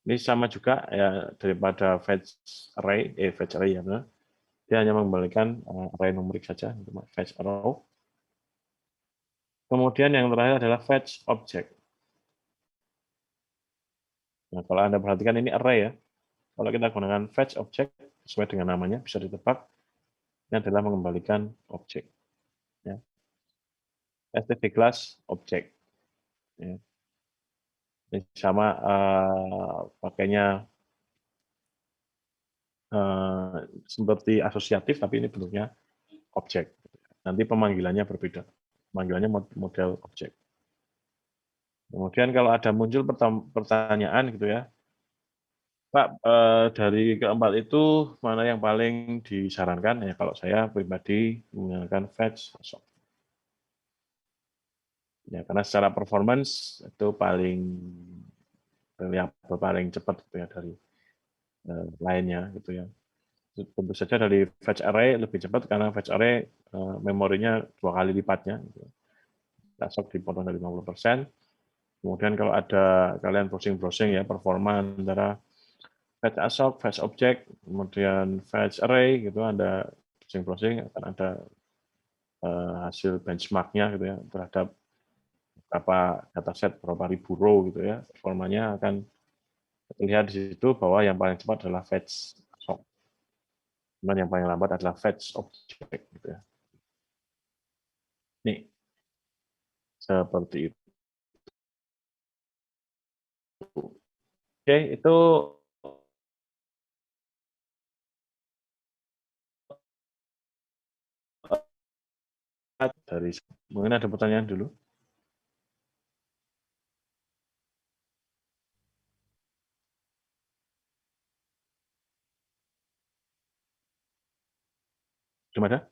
Ini sama juga ya daripada fetch array ya benar. Dia hanya mengembalikan array numerik saja untuk fetch row. Kemudian yang terakhir adalah fetch object. Nah, kalau Anda perhatikan ini array ya. Kalau kita gunakan fetch object sesuai dengan namanya bisa ditebak ini adalah mengembalikan objek. Ya. STD class object. Ya. Ini sama pakainya seperti asosiatif tapi ini bentuknya objek. Nanti pemanggilannya berbeda. Pemanggilannya model objek. Kemudian kalau ada muncul pertanyaan gitu ya, Pak, dari keempat itu mana yang paling disarankan? Ya kalau saya pribadi menggunakan fetch ASOC. Ya karena secara performance itu paling cepat gitu ya dari lainnya gitu ya. Tentu saja dari fetch array lebih cepat karena fetch array memorinya 2 kali lipatnya. Gitu. ASOC dipotong dari 50%. Kemudian kalau ada kalian browsing ya performa antara fetch ASOC, fetch object, kemudian fetch array gitu ada browsing akan ada hasil benchmarknya gitu ya terhadap berapa dataset berapa ribu row gitu ya performanya akan terlihat di situ bahwa yang paling cepat adalah fetch ASOC. Kemudian yang paling lambat adalah fetch object gitu ya. Nih seperti itu. Oke, itu dari mungkin ada pertanyaan dulu. Belum ada?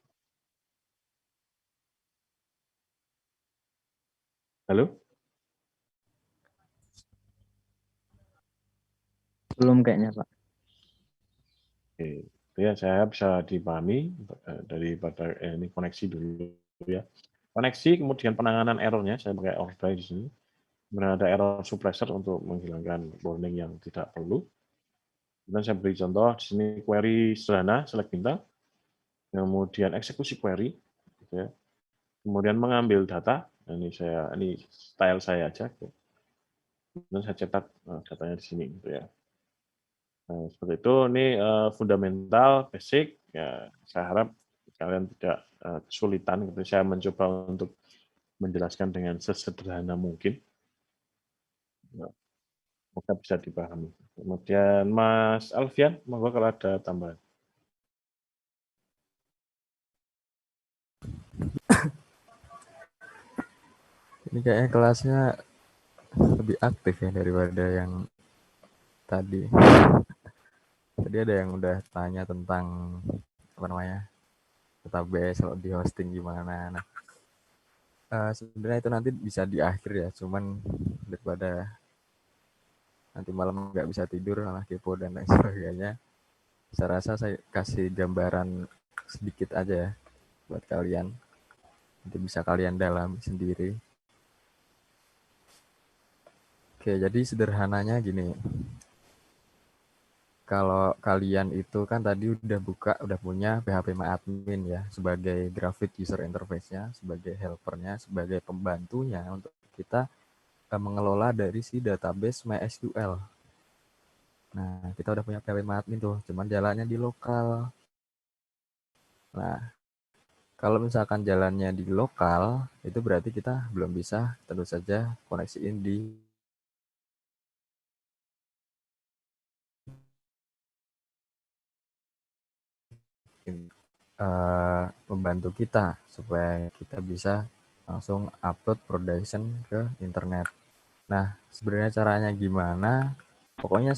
Halo? Belum kayaknya, Pak. Oke, ya saya bisa dipahami daripada ini koneksi dulu ya. Koneksi kemudian penanganan errornya saya pakai ORDRY di sini. Kemudian ada error suppressor untuk menghilangkan warning yang tidak perlu. Kemudian saya beri contoh di sini query sederhana, select bintang, kemudian eksekusi query, gitu ya. Kemudian mengambil data, nah, ini style saya aja, kemudian saya cetak datanya di sini, gitu ya. Nah, seperti itu, ini fundamental, basic, ya saya harap kalian tidak kesulitan, gitu. Saya mencoba untuk menjelaskan dengan sesederhana mungkin. Semoga bisa dipahami. Kemudian Mas Alfian, monggo kalau ada tambahan. Ini kayaknya kelasnya lebih aktif ya daripada yang tadi. Tadi ada yang udah tanya tentang apa namanya database kalau di hosting gimana. Nah, sebenarnya itu nanti bisa di akhir ya. Cuman daripada nanti malam nggak bisa tidur malah kepo dan lain sebagainya, saya rasa saya kasih gambaran sedikit aja ya buat kalian. Nanti bisa kalian dalami sendiri. Oke, jadi sederhananya gini. Kalau kalian itu kan tadi udah punya PHPMyAdmin ya sebagai graphic user interface-nya, sebagai helper-nya, sebagai pembantunya untuk kita mengelola dari si database MySQL. Nah, kita udah punya PHPMyAdmin tuh, cuman jalannya di lokal. Nah, kalau misalkan jalannya di lokal, itu berarti kita belum bisa tentu saja koneksiin di membantu kita supaya kita bisa langsung upload production ke internet. Nah, sebenarnya caranya gimana? Pokoknya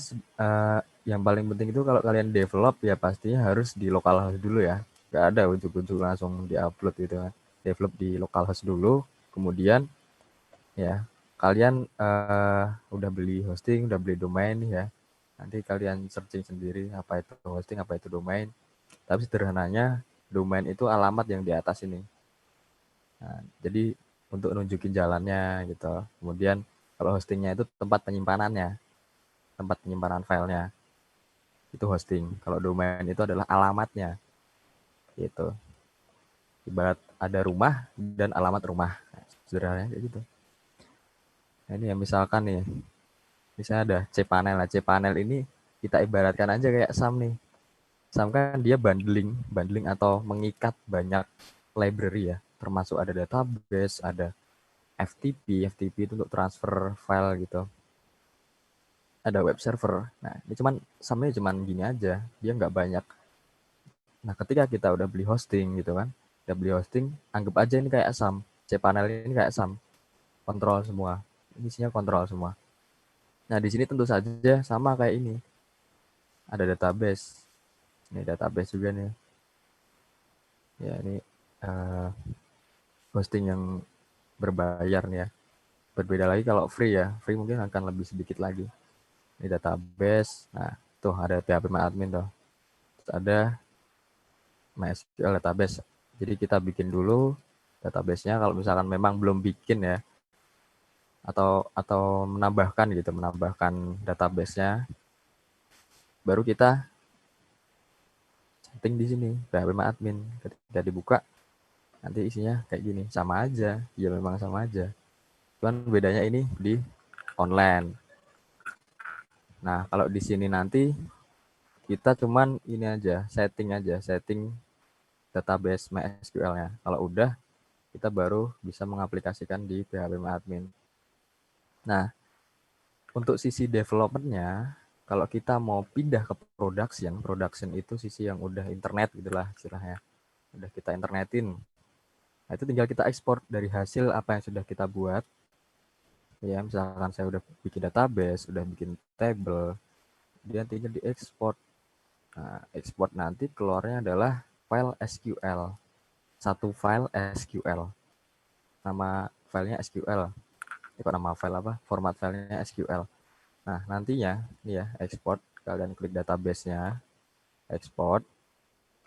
yang paling penting itu kalau kalian develop ya pastinya harus di localhost dulu ya. Gak ada ujuk-ujuk langsung di-upload gitu kan. Develop di localhost dulu, kemudian ya kalian udah beli hosting, udah beli domain ya. Nanti kalian searching sendiri apa itu hosting, apa itu domain. Tapi sederhananya domain itu alamat yang di atas ini. Nah, jadi untuk nunjukin jalannya gitu. Kemudian kalau hostingnya itu tempat penyimpanan filenya. Itu hosting. Kalau domain itu adalah alamatnya. Gitu. Ibarat ada rumah dan alamat rumah. Sederhananya kayak gitu. Nah, ini ya misalkan nih. Misalnya ada cPanel. Nah, cPanel ini kita ibaratkan aja kayak SAM nih. SAM kan dia bundling atau mengikat banyak library ya, termasuk ada database, ada FTP itu untuk transfer file gitu. Ada web server. Nah, ini SAM-nya cuman gini aja, dia nggak banyak. Nah, ketika kita udah beli hosting gitu kan, anggap aja ini kayak SAM. cPanel ini kayak SAM. Kontrol semua. Ini isinya kontrol semua. Nah, di sini tentu saja sama kayak ini. Ada database. Ini database juga nih. Ya, ini hosting yang berbayar nih ya. Berbeda lagi kalau free ya. Free mungkin akan lebih sedikit lagi. Ini database. Nah, tuh ada PHPMyAdmin tuh. Terus ada MySQL database. Jadi kita bikin dulu database-nya kalau misalkan memang belum bikin ya. Atau menambahkan database-nya. Baru kita setting di sini PHPMyAdmin. Ketika dibuka nanti isinya kayak gini, sama aja. Ya memang sama aja. Cuman bedanya ini di online. Nah, kalau di sini nanti kita cuman ini aja, setting database MySQL-nya. Kalau udah, kita baru bisa mengaplikasikan di PHPMyAdmin. Nah, untuk sisi development-nya, kalau kita mau pindah ke production itu sisi yang udah internet gitulah istilahnya. Udah kita internetin. Nah, itu tinggal kita ekspor dari hasil apa yang sudah kita buat. Ya, misalkan saya udah bikin database, udah bikin table, dia tinggal diekspor. Nah, ekspor nanti keluarnya adalah file SQL. Satu file SQL. Nama filenya SQL. Itu nama file apa? Format filenya SQL. Nah, nantinya ini ya, ekspor. Kalian klik database-nya, ekspor.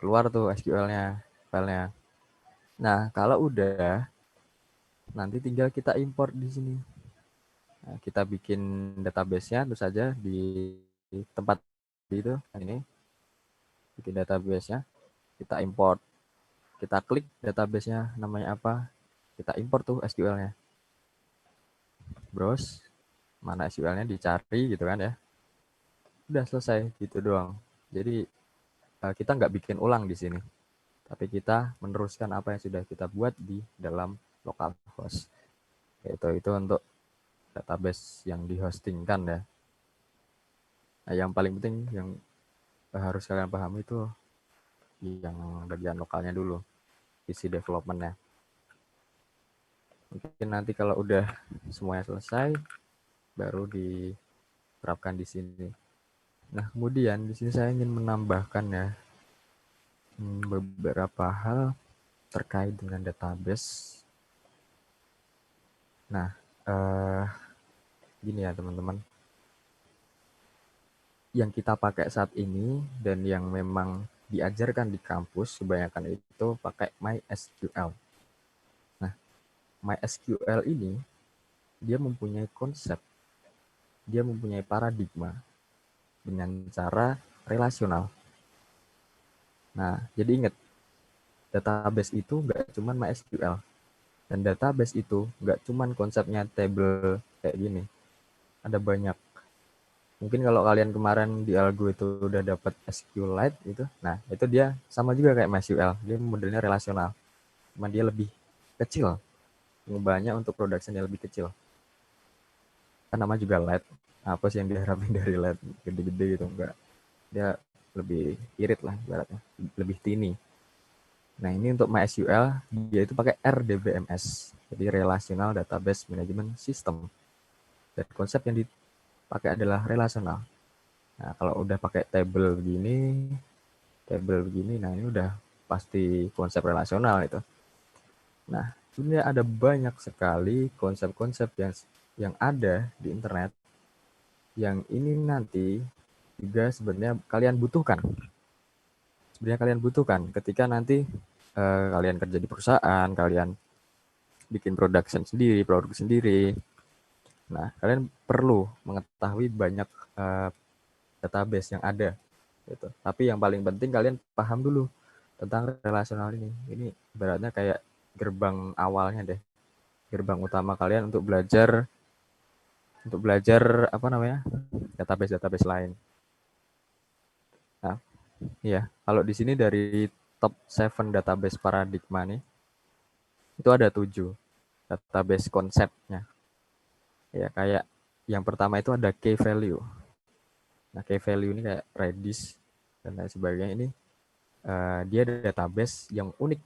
Keluar tuh SQL-nya, filenya. Nah, kalau udah, nanti tinggal kita import di sini. Nah, kita bikin database-nya terus saja di tempat itu ini bikin database-nya, kita import, kita klik database-nya namanya apa, kita import tuh SQL-nya, browse mana SQL-nya, dicari gitu kan ya, udah selesai gitu doang. Jadi kita nggak bikin ulang di sini, tapi kita meneruskan apa yang sudah kita buat di dalam localhost. Itu untuk database yang dihostingkan ya. Nah, yang paling penting yang harus kalian pahami itu yang bagian lokalnya dulu, PC development-nya. Mungkin nanti kalau udah semuanya selesai, baru diterapkan di sini. Nah, kemudian di sini saya ingin menambahkan ya beberapa hal terkait dengan database. Nah, gini ya teman-teman. Yang kita pakai saat ini dan yang memang diajarkan di kampus kebanyakan itu pakai MySQL. Nah, MySQL ini dia mempunyai konsep, dia mempunyai paradigma dengan cara relasional. Nah, jadi ingat, database itu nggak cuma MySQL. Dan database itu nggak cuma konsepnya table kayak gini. Ada banyak. Mungkin kalau kalian kemarin di Algo itu udah dapat SQLite gitu. Nah, itu dia sama juga kayak MySQL. Dia modelnya relasional. Cuma dia lebih kecil. Penggunaannya untuk production yang lebih kecil. Kan nama juga Lite. Apa sih yang diharapin dari Lite? Gede-gede gitu. Enggak. Dia lebih irit lah ibaratnya. Lebih tiny. Nah, ini untuk MySQL, dia itu pakai RDBMS. Jadi Relational Database Management System. Dan konsep yang dipakai adalah relasional. Nah, kalau udah pakai table begini, nah ini udah pasti konsep relasional itu. Nah, sebenarnya ada banyak sekali konsep-konsep yang ada di internet yang ini nanti juga sebenarnya kalian butuhkan. Sebenarnya kalian butuhkan ketika nanti kalian kerja di perusahaan, kalian bikin produk sendiri. Nah, kalian perlu mengetahui banyak database yang ada gitu. Tapi yang paling penting kalian paham dulu tentang relasional ini. Ini ibaratnya kayak gerbang awalnya deh. Gerbang utama kalian untuk belajar apa namanya? database lain. Nah, iya, kalau di sini dari top 7 database paradigma nih itu ada 7 database konsepnya. Ya, kayak yang pertama itu ada key value. Nah, key value ini kayak Redis dan lain sebagainya. Ini dia ada database yang unik.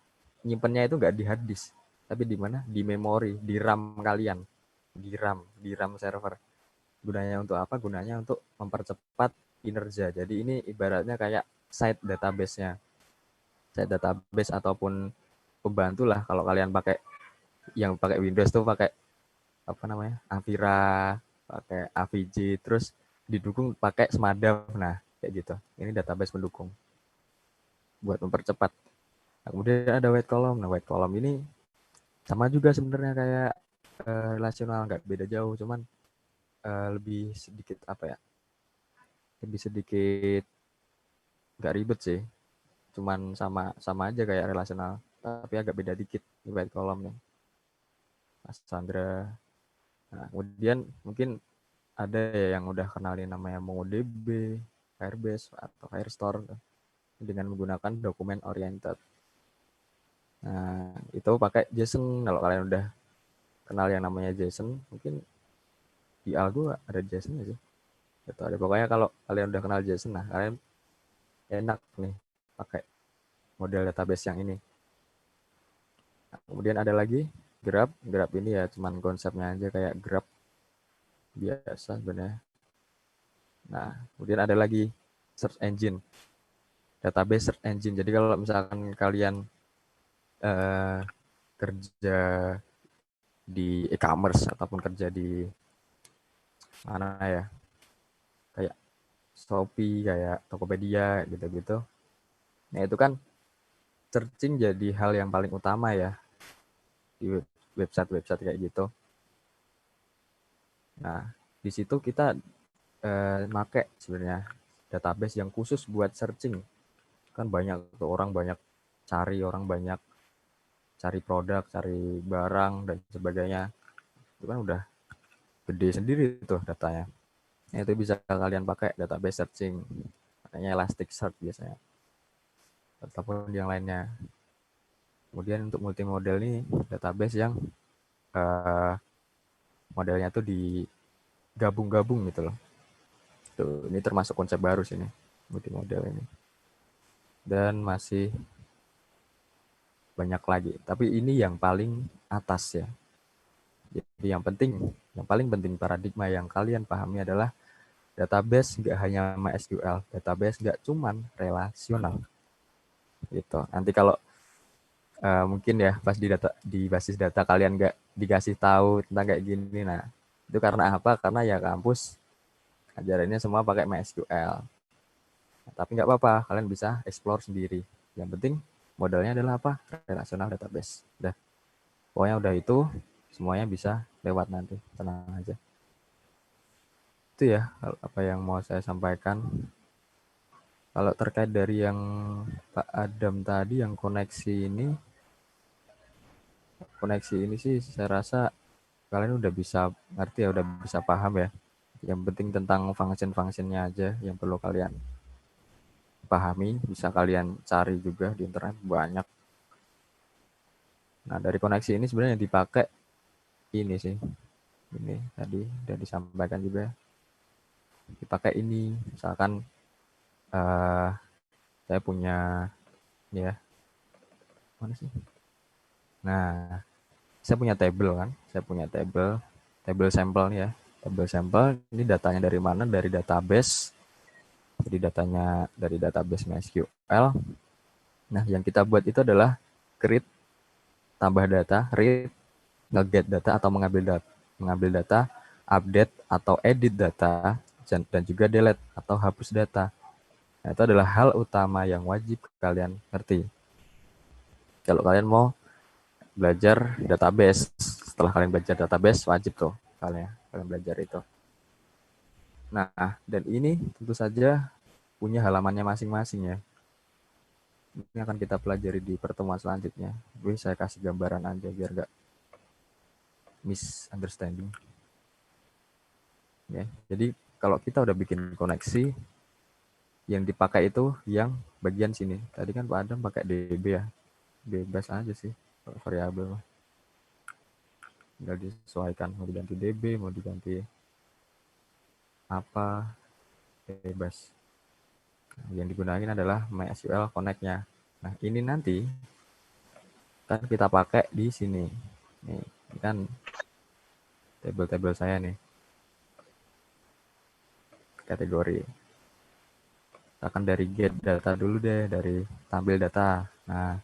Nyimpennya itu nggak di hard disk, tapi di mana? Di memori, di RAM kalian. Di RAM server. Gunanya untuk apa? Gunanya untuk mempercepat kinerja. Jadi ini ibaratnya kayak site database-nya. Site database ataupun pembantu lah kalau kalian pakai Windows tuh pakai apa namanya? Avira, pakai AVG, terus didukung pakai Semadam. Nah, kayak gitu. Ini database pendukung buat mempercepat. Nah, kemudian ada white column. Nah, white column ini sama juga sebenarnya kayak relasional, nggak beda jauh, cuman lebih sedikit apa ya? Lebih sedikit nggak ribet sih. Cuman sama aja kayak relasional, tapi agak beda dikit di white column nih. Mas Sandra. Nah, kemudian mungkin ada ya yang udah kenalin namanya MongoDB, Firebase atau Firestore dengan menggunakan dokumen oriented. Nah, itu pakai JSON. Kalau kalian udah kenal yang namanya JSON, mungkin di Algo ada JSON aja. Gitu. Ada pokoknya kalau kalian udah kenal JSON, nah kalian enak nih pakai model database yang ini. Nah, kemudian ada lagi Graph. Graph ini ya cuman konsepnya aja kayak Graph biasa sebenarnya. Nah, kemudian ada lagi search engine. Database search engine. Jadi kalau misalkan kalian kerja di e-commerce ataupun kerja di mana ya, kayak Shopee, kayak Tokopedia gitu-gitu. Nah, itu kan searching jadi hal yang paling utama ya di website kayak gitu. Nah, di situ kita pakai sebenarnya database yang khusus buat searching. Kan banyak tuh orang banyak cari produk, cari barang dan sebagainya. Itu kan udah gede sendiri tuh datanya. Itu bisa kalian pakai database searching. Makanya Elasticsearch biasanya. Ataupun yang lainnya. Kemudian untuk multimodel ini database yang modelnya tuh digabung-gabung gitu loh. Tuh, ini termasuk konsep baru sih ini, multimodel ini. Dan masih banyak lagi. Tapi ini yang paling atas ya. Jadi yang paling penting paradigma yang kalian pahami adalah database nggak hanya MySQL, database nggak cuman relasional. Gitu. Nanti kalau mungkin ya pas di basis data kalian nggak dikasih tahu tentang kayak gini, nah itu karena apa? Karena ya kampus ajarannya semua pakai MySQL. Nah, tapi nggak apa-apa, kalian bisa explore sendiri. Yang penting modelnya adalah apa? Relational database. Udah, pokoknya udah itu semuanya bisa lewat nanti, tenang aja. Itu ya apa yang mau saya sampaikan. Kalau terkait dari yang Pak Adam tadi yang koneksi ini sih saya rasa kalian udah bisa ngerti ya, udah bisa paham ya. Yang penting tentang function-functionnya aja yang perlu kalian pahami, bisa kalian cari juga di internet banyak. Nah, dari koneksi ini sebenarnya yang dipakai ini sih. Ini tadi udah disampaikan juga. Dipakai ini, misalkan saya punya ya. Mana sih? Nah, saya punya table kan. Saya punya table sampel nih ya. Table sampel ini datanya dari mana? Dari database. Jadi datanya dari database MySQL. Nah, yang kita buat itu adalah create, tambah data, read, nge-get data atau mengambil data, update atau edit data, dan juga delete atau hapus data. Nah, itu adalah hal utama yang wajib kalian ngerti. Kalau kalian mau belajar database, setelah kalian belajar database, wajib tuh kalian belajar itu. Nah, dan ini tentu saja punya halamannya masing-masing ya. Ini akan kita pelajari di pertemuan selanjutnya. Saya kasih gambaran aja biar nggak misunderstanding. Ya, jadi kalau kita udah bikin koneksi, yang dipakai itu yang bagian sini. Tadi kan Pak Adam pakai DB ya, bebas aja sih variabel. Tinggal disesuaikan, mau diganti DB, mau diganti apa, bebas. Nah, yang digunakan adalah MySQL Connect-nya. Nah, ini nanti kan kita pakai di sini. Nih, ini kan table saya nih. Kategori. Akan dari get data dulu deh, dari tampil data. Nah,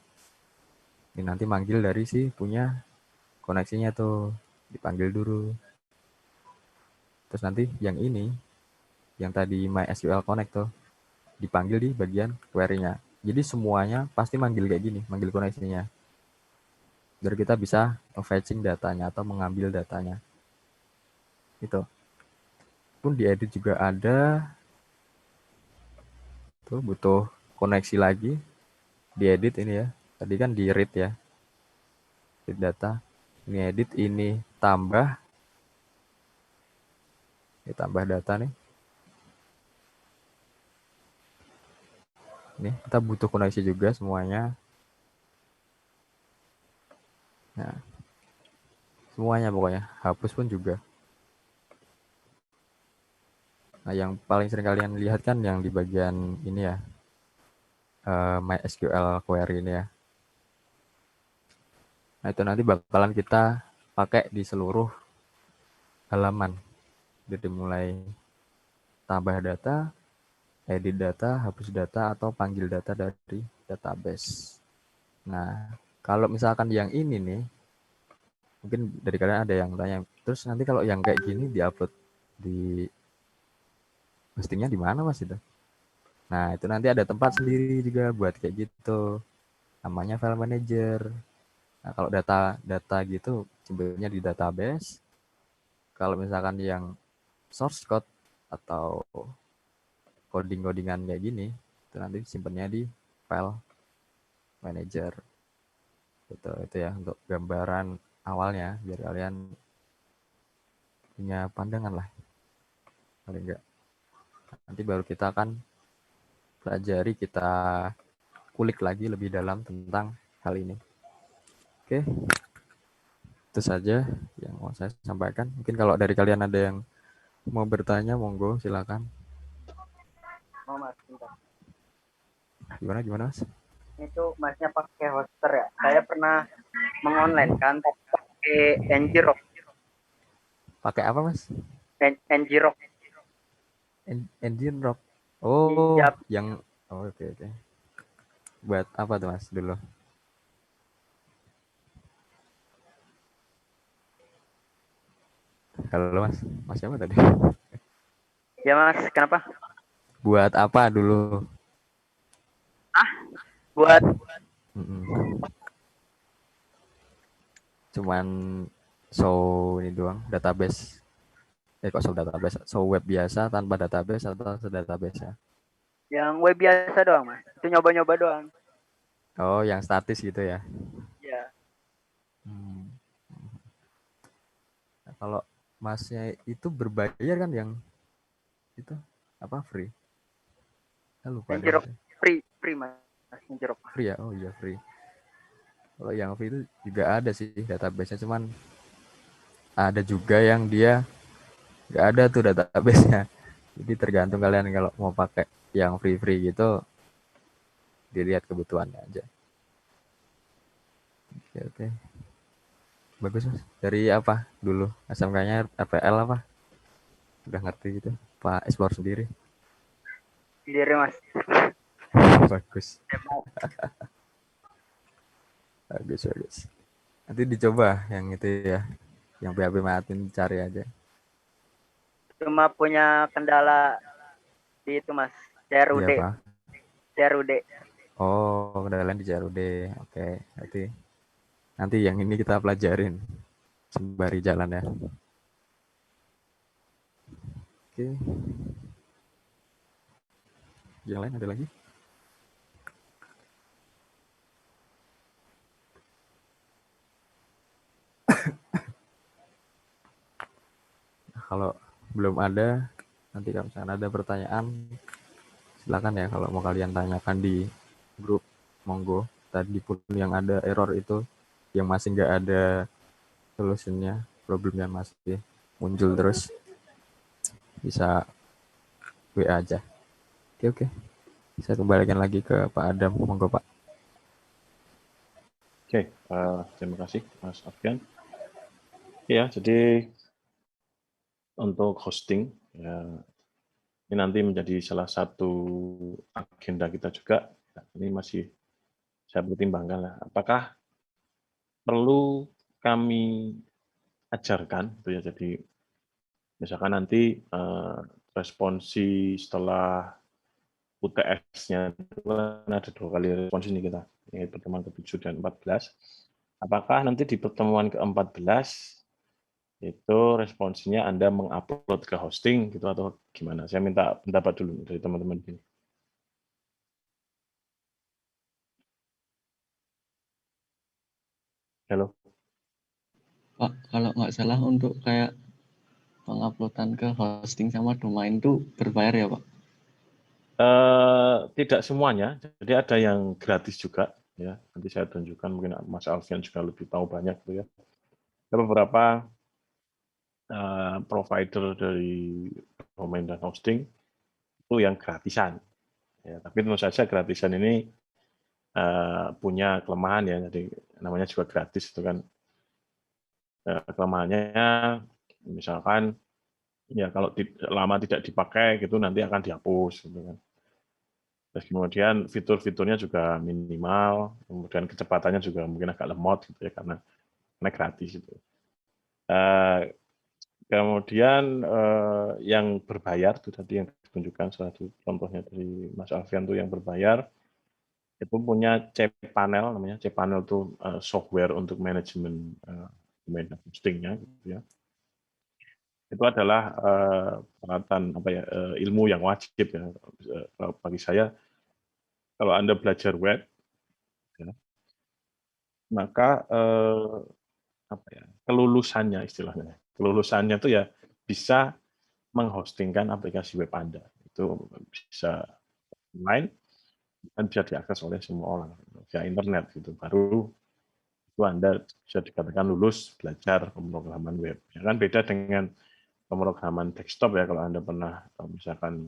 ini nanti manggil dari si punya koneksinya tuh, dipanggil dulu. Terus nanti yang ini, yang tadi MySQL Connect tuh, dipanggil di bagian query-nya. Jadi semuanya pasti manggil kayak gini, manggil koneksinya. Biar kita bisa fetching datanya atau mengambil datanya. Itu. Pun diedit juga ada. Tuh butuh koneksi lagi. Diedit ini ya. Tadi kan di read ya. Read data. Ini edit, ini tambah. Ini tambah data nih. Ini kita butuh koneksi juga semuanya. Nah, semuanya pokoknya. Hapus pun juga. Nah, yang paling sering kalian lihat kan yang di bagian ini ya. MySQL query ini ya. Nah, itu nanti bakalan kita pakai di seluruh halaman. Jadi mulai tambah data, edit data, hapus data, atau panggil data dari database. Nah, kalau misalkan yang ini nih, mungkin dari kalian ada yang tanya, terus nanti kalau yang kayak gini diupload di hostingnya di mana Mas itu? Nah, itu nanti ada tempat sendiri juga buat kayak gitu. Namanya file manager. Nah, kalau data gitu sebenarnya di database. Kalau misalkan yang source code atau coding-codingan kayak gini, itu nanti simpennya di file manager. Gitu, itu ya untuk gambaran awalnya biar kalian punya pandangan lah. Paling enggak. Nanti baru kita akan pelajari, kita kulik lagi lebih dalam tentang hal ini. Oke. Itu saja yang mau saya sampaikan. Mungkin kalau dari kalian ada yang mau bertanya, monggo silakan. Oh mas, bentar. Gimana Mas? Itu masnya pakai hoster ya? Saya pernah mengonline kan pakai Ngrok. Pakai apa Mas? Ngrok. Engine Rock. Oh, Iya, yang oke. Buat apa tuh Mas dulu? Halo Mas, Mas siapa tadi? ya mas. Kenapa? Buat apa dulu? Buat Mm-mm. Cuman show ini doang, database. Kok show database? Show web biasa tanpa database atau database ya? yang web biasa doang mas. Itu nyoba-nyoba doang. Oh, yang statis gitu ya? Ya. Hmm. Nah, kalau Masnya itu berbayar kan yang itu apa free? Saya lupa deh. Ngrok free mas. Ngrok. Free ya? Oh iya free. Kalau yang free itu juga ada sih database-nya, cuman ada juga yang dia nggak ada tuh database-nya. Jadi tergantung kalian kalau mau pakai yang free gitu, dilihat kebutuhannya aja. Oke. Bagus Mas. Dari apa dulu? SMK-nya RPL apa? Udah ngerti gitu? Pak explore sendiri? Sendiri mas. Bagus. Bagus. Nanti dicoba yang itu ya. Yang PHP Matin cari aja. Cuma punya kendala di itu mas. CRUD. Iya Pak. CRUD. Oh, kendalian di CRUD. Oke. Nanti yang ini kita pelajarin sembari jalan ya. Oke. Yang lain ada lagi? Kalau belum ada, nanti kalau misalkan ada pertanyaan, silakan ya kalau mau kalian tanyakan di grup, monggo. Tadi pun yang ada error itu, yang masih nggak ada solusinya, problemnya masih muncul terus, bisa WA aja. Oke. Saya kembalikan lagi ke Pak Adam, monggo Pak. Oke, terima kasih Mas Afgan. Ya, jadi untuk hosting, ya, ini nanti menjadi salah satu agenda kita juga. Ini masih saya pertimbangkan lah. Apakah perlu kami ajarkan, gitu ya. Jadi misalkan nanti responsi setelah UTS-nya itu kan ada 2 kali responsi ini kita, yaitu pertemuan ke-7 dan 14. Apakah nanti di pertemuan ke-14 itu responsinya Anda mengupload ke hosting gitu atau gimana? Saya minta pendapat dulu dari teman-teman ini. Halo. Pak, kalau nggak salah untuk kayak penguploadan ke hosting sama domain itu berbayar ya Pak? Tidak semuanya, jadi ada yang gratis juga, ya. Nanti saya tunjukkan, mungkin Mas Alfian juga lebih tahu banyak tuh ya. Ada beberapa provider dari domain dan hosting itu yang gratisan, ya. Tapi tentu saja gratisan ini punya kelemahan ya, jadi namanya juga gratis itu kan. Kelemahannya misalkan ya kalau lama tidak dipakai gitu nanti akan dihapus gitu kan. Terus kemudian fitur-fiturnya juga minimal, kemudian kecepatannya juga mungkin agak lemot gitu ya karena gratis itu. Kemudian yang berbayar itu tadi yang ditunjukkan salah satu contohnya dari Mas Alfian itu yang berbayar itu punya cPanel namanya. cPanel itu software untuk manajemen domain hostingnya gitu ya. itu adalah peralatan ilmu yang wajib ya. Kalau bagi saya, kalau Anda belajar web, ya, maka kelulusannya istilahnya, kelulusannya itu ya bisa menghostingkan aplikasi web Anda. Itu bisa online dan bisa diakses oleh semua orang via internet gitu. Baru itu Anda bisa dikatakan lulus belajar pemrograman web. Ya kan beda dengan pemrograman desktop ya, kalau Anda pernah misalkan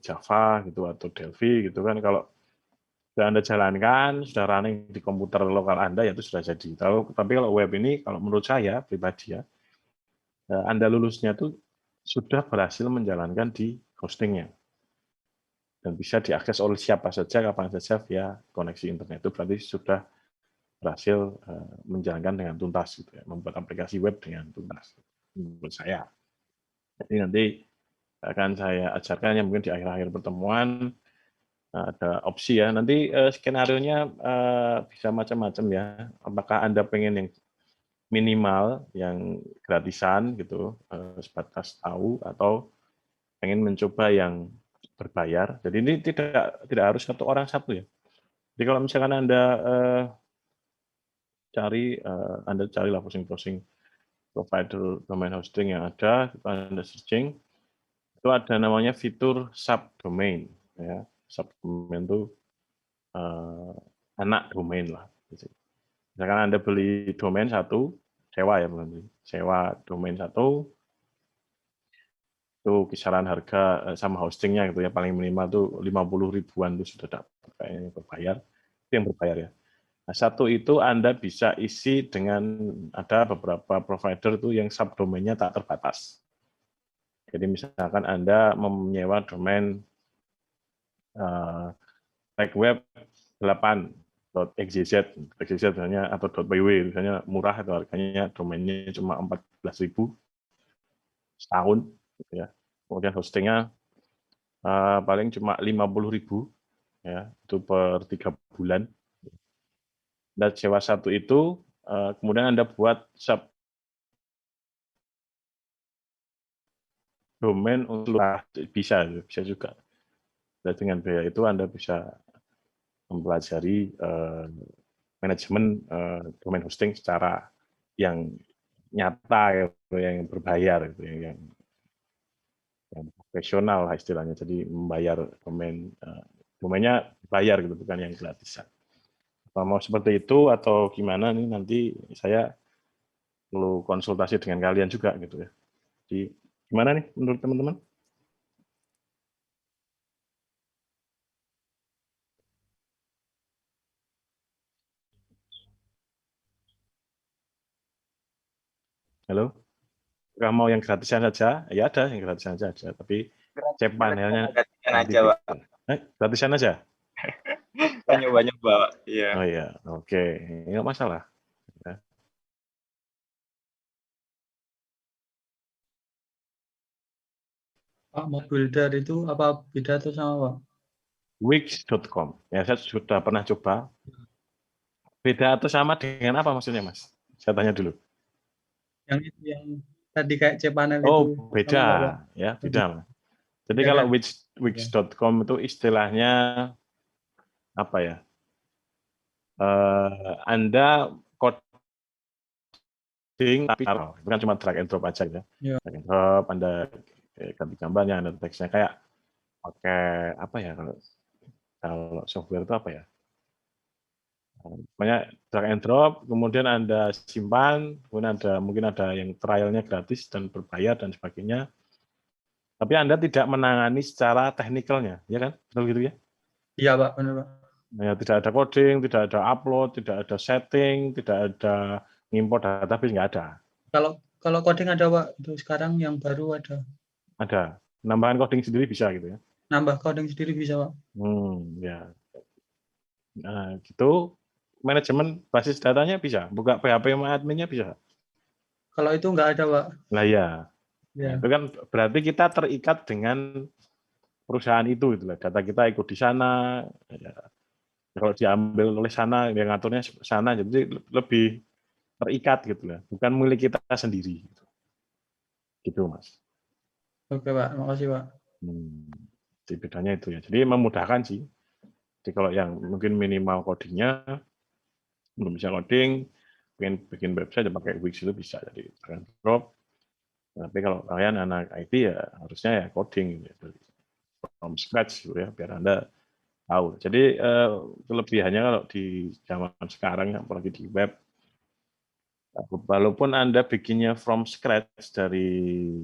Java gitu atau Delphi gitu kan, kalau sudah Anda jalankan, sudah running di komputer lokal Anda, ya itu sudah jadi. Tapi kalau web ini, kalau menurut saya pribadi ya, Anda lulusnya itu sudah berhasil menjalankan di hostingnya. Dan bisa diakses oleh siapa saja, kapan saja via koneksi internet. Itu berarti sudah berhasil menjalankan dengan tuntas, gitu ya, membuat aplikasi web dengan tuntas. Menurut saya. Jadi nanti akan saya ajarkan yang mungkin di akhir-akhir pertemuan. Ada opsi ya, nanti skenario-nya bisa macam-macam ya. Apakah Anda pengen yang minimal, yang gratisan gitu, sebatas tahu, atau pengen mencoba yang berbayar. Jadi ini tidak harus satu orang satu ya. Jadi kalau misalkan Anda Anda carilah browsing provider domain hosting yang ada, Anda searching, itu ada namanya fitur subdomain ya. Subdomain itu anak domain lah. Misalkan Anda beli domain satu, sewa ya, sewa domain satu, itu kisaran harga sama hostingnya gitu ya, paling minimal tuh 50 ribuan tuh sudah dapat, kayaknya berbayar, itu yang berbayar ya. Nah, satu itu Anda bisa isi dengan ada beberapa provider tuh yang subdomainnya tak terbatas. Jadi misalkan Anda menyewa domain web 8.xyz misalnya, atau .pw misalnya, murah atau harganya domainnya cuma 14.000 setahun gitu ya. Kemudian hostingnya paling cuma 50.000 ya, itu per 3 bulan. Dan sewa satu itu kemudian Anda buat subdomain untuk bisa juga. Dan dengan biaya itu Anda bisa mempelajari manajemen domain hosting secara yang nyata, yang berbayar, yang profesional lah istilahnya. Jadi membayar domainnya bayar gitu, bukan yang gratisan. Apa mau seperti itu atau gimana nih, nanti saya perlu konsultasi dengan kalian juga gitu ya. Jadi gimana nih menurut teman-teman? Halo? Kalau mau yang gratisan saja, ya ada yang gratisan saja, tapi cek panelnya Gratisan nanti aja, Pak. gratisan aja. Nyoba-nyoba, iya. Oh iya, oke, nggak masalah. Pak, mau builder itu apa beda tuh sama Pak? Wix.com, ya saya sudah pernah coba. Beda atau sama dengan apa maksudnya, Mas? Saya tanya dulu. Yang itu yang tadi kayak cpanel Oh, itu beda, sama nggak, Pak? ya beda. Jadi Beda kalau kan? Wix.com itu istilahnya apa ya? Anda coding tapi bukan cuma drag and drop aja ya. Ya. Drag and drop, Anda ganti gambarnya, Anda teksnya, kayak pakai apa ya, kalau software itu apa ya? Banyak drag and drop, kemudian Anda simpan, kemudian mungkin ada yang trialnya gratis dan berbayar dan sebagainya. Tapi Anda tidak menangani secara teknikalnya, ya kan? Betul gitu ya? Iya Pak, benar Pak. Ya, tidak ada coding, tidak ada upload, tidak ada setting, tidak ada ngimport database, nggak ada. Kalau coding ada Pak, itu sekarang yang baru ada. Ada. Nambahan coding sendiri bisa gitu ya? Nambah coding sendiri bisa Pak. Ya. Nah, gitu. Manajemen basis datanya bisa. Buka PHP sama adminnya bisa. Kalau itu nggak ada Pak. Nah ya. Ya. Nah, itu kan berarti kita terikat dengan perusahaan itu gitu lah. Data kita ikut di sana. Ya. Kalau diambil oleh sana, yang ngaturnya sana, jadi lebih terikat gitu lah. Bukan milik kita sendiri. Gitu, Mas. Oke, Pak. Makasih, Pak. Jadi bedanya itu ya. Jadi memudahkan sih. Jadi kalau yang mungkin minimal codingnya belum bisa coding, pengen bikin website ya pakai Wix itu bisa. Jadi drag and drop. Tapi kalau kalian anak IT ya harusnya ya coding gitu. From scratch gitu ya, biar Anda tahu. Jadi kelebihannya kalau di zaman sekarang, apalagi di web, walaupun Anda bikinnya from scratch dari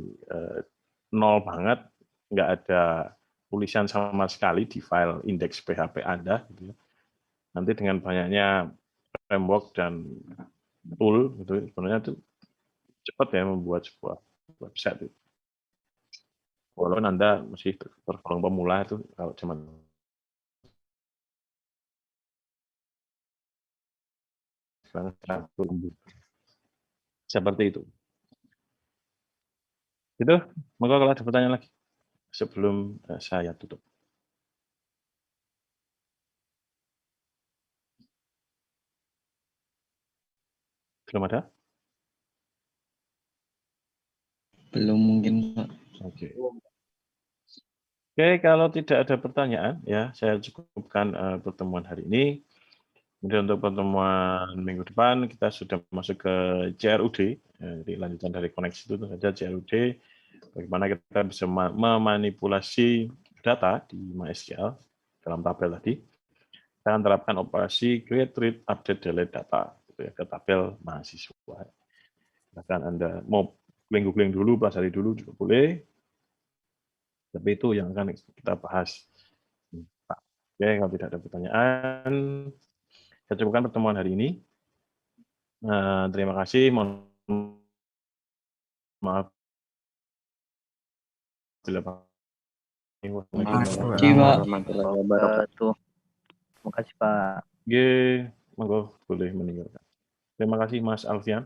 nol banget, nggak ada tulisan sama sekali di file indeks PHP Anda, gitu ya. Nanti dengan banyaknya framework dan tool, gitu, sebenarnya itu cepat ya membuat sebuah website. Walaupun Anda masih tergolong pemula itu kalau zaman sekarang seperti itu. Itu, monggo kalau ada pertanyaan lagi sebelum saya tutup. Belum ada? Belum mungkin, Pak. Oke. Oke, kalau tidak ada pertanyaan, ya saya cukupkan pertemuan hari ini. Kemudian untuk pertemuan minggu depan kita sudah masuk ke CRUD, jadi lanjutan dari koneksi itu saja CRUD. Bagaimana kita bisa memanipulasi data di MySQL dalam tabel tadi. Kita akan terapkan operasi create, read, update, delete data gitu ya, ke tabel mahasiswa. Bahkan Anda mau googling dulu, pelajari dulu juga boleh. Tapi itu yang akan kita bahas. Oke, kalau tidak ada pertanyaan, saya cukupkan pertemuan hari ini. Terima kasih. Mohon maaf bila Makasih, Pak. warahmatullahi wabarakatuh. Terima kasih, Pak. Oke, monggo boleh meninggalkan. Terima kasih Mas Alfian.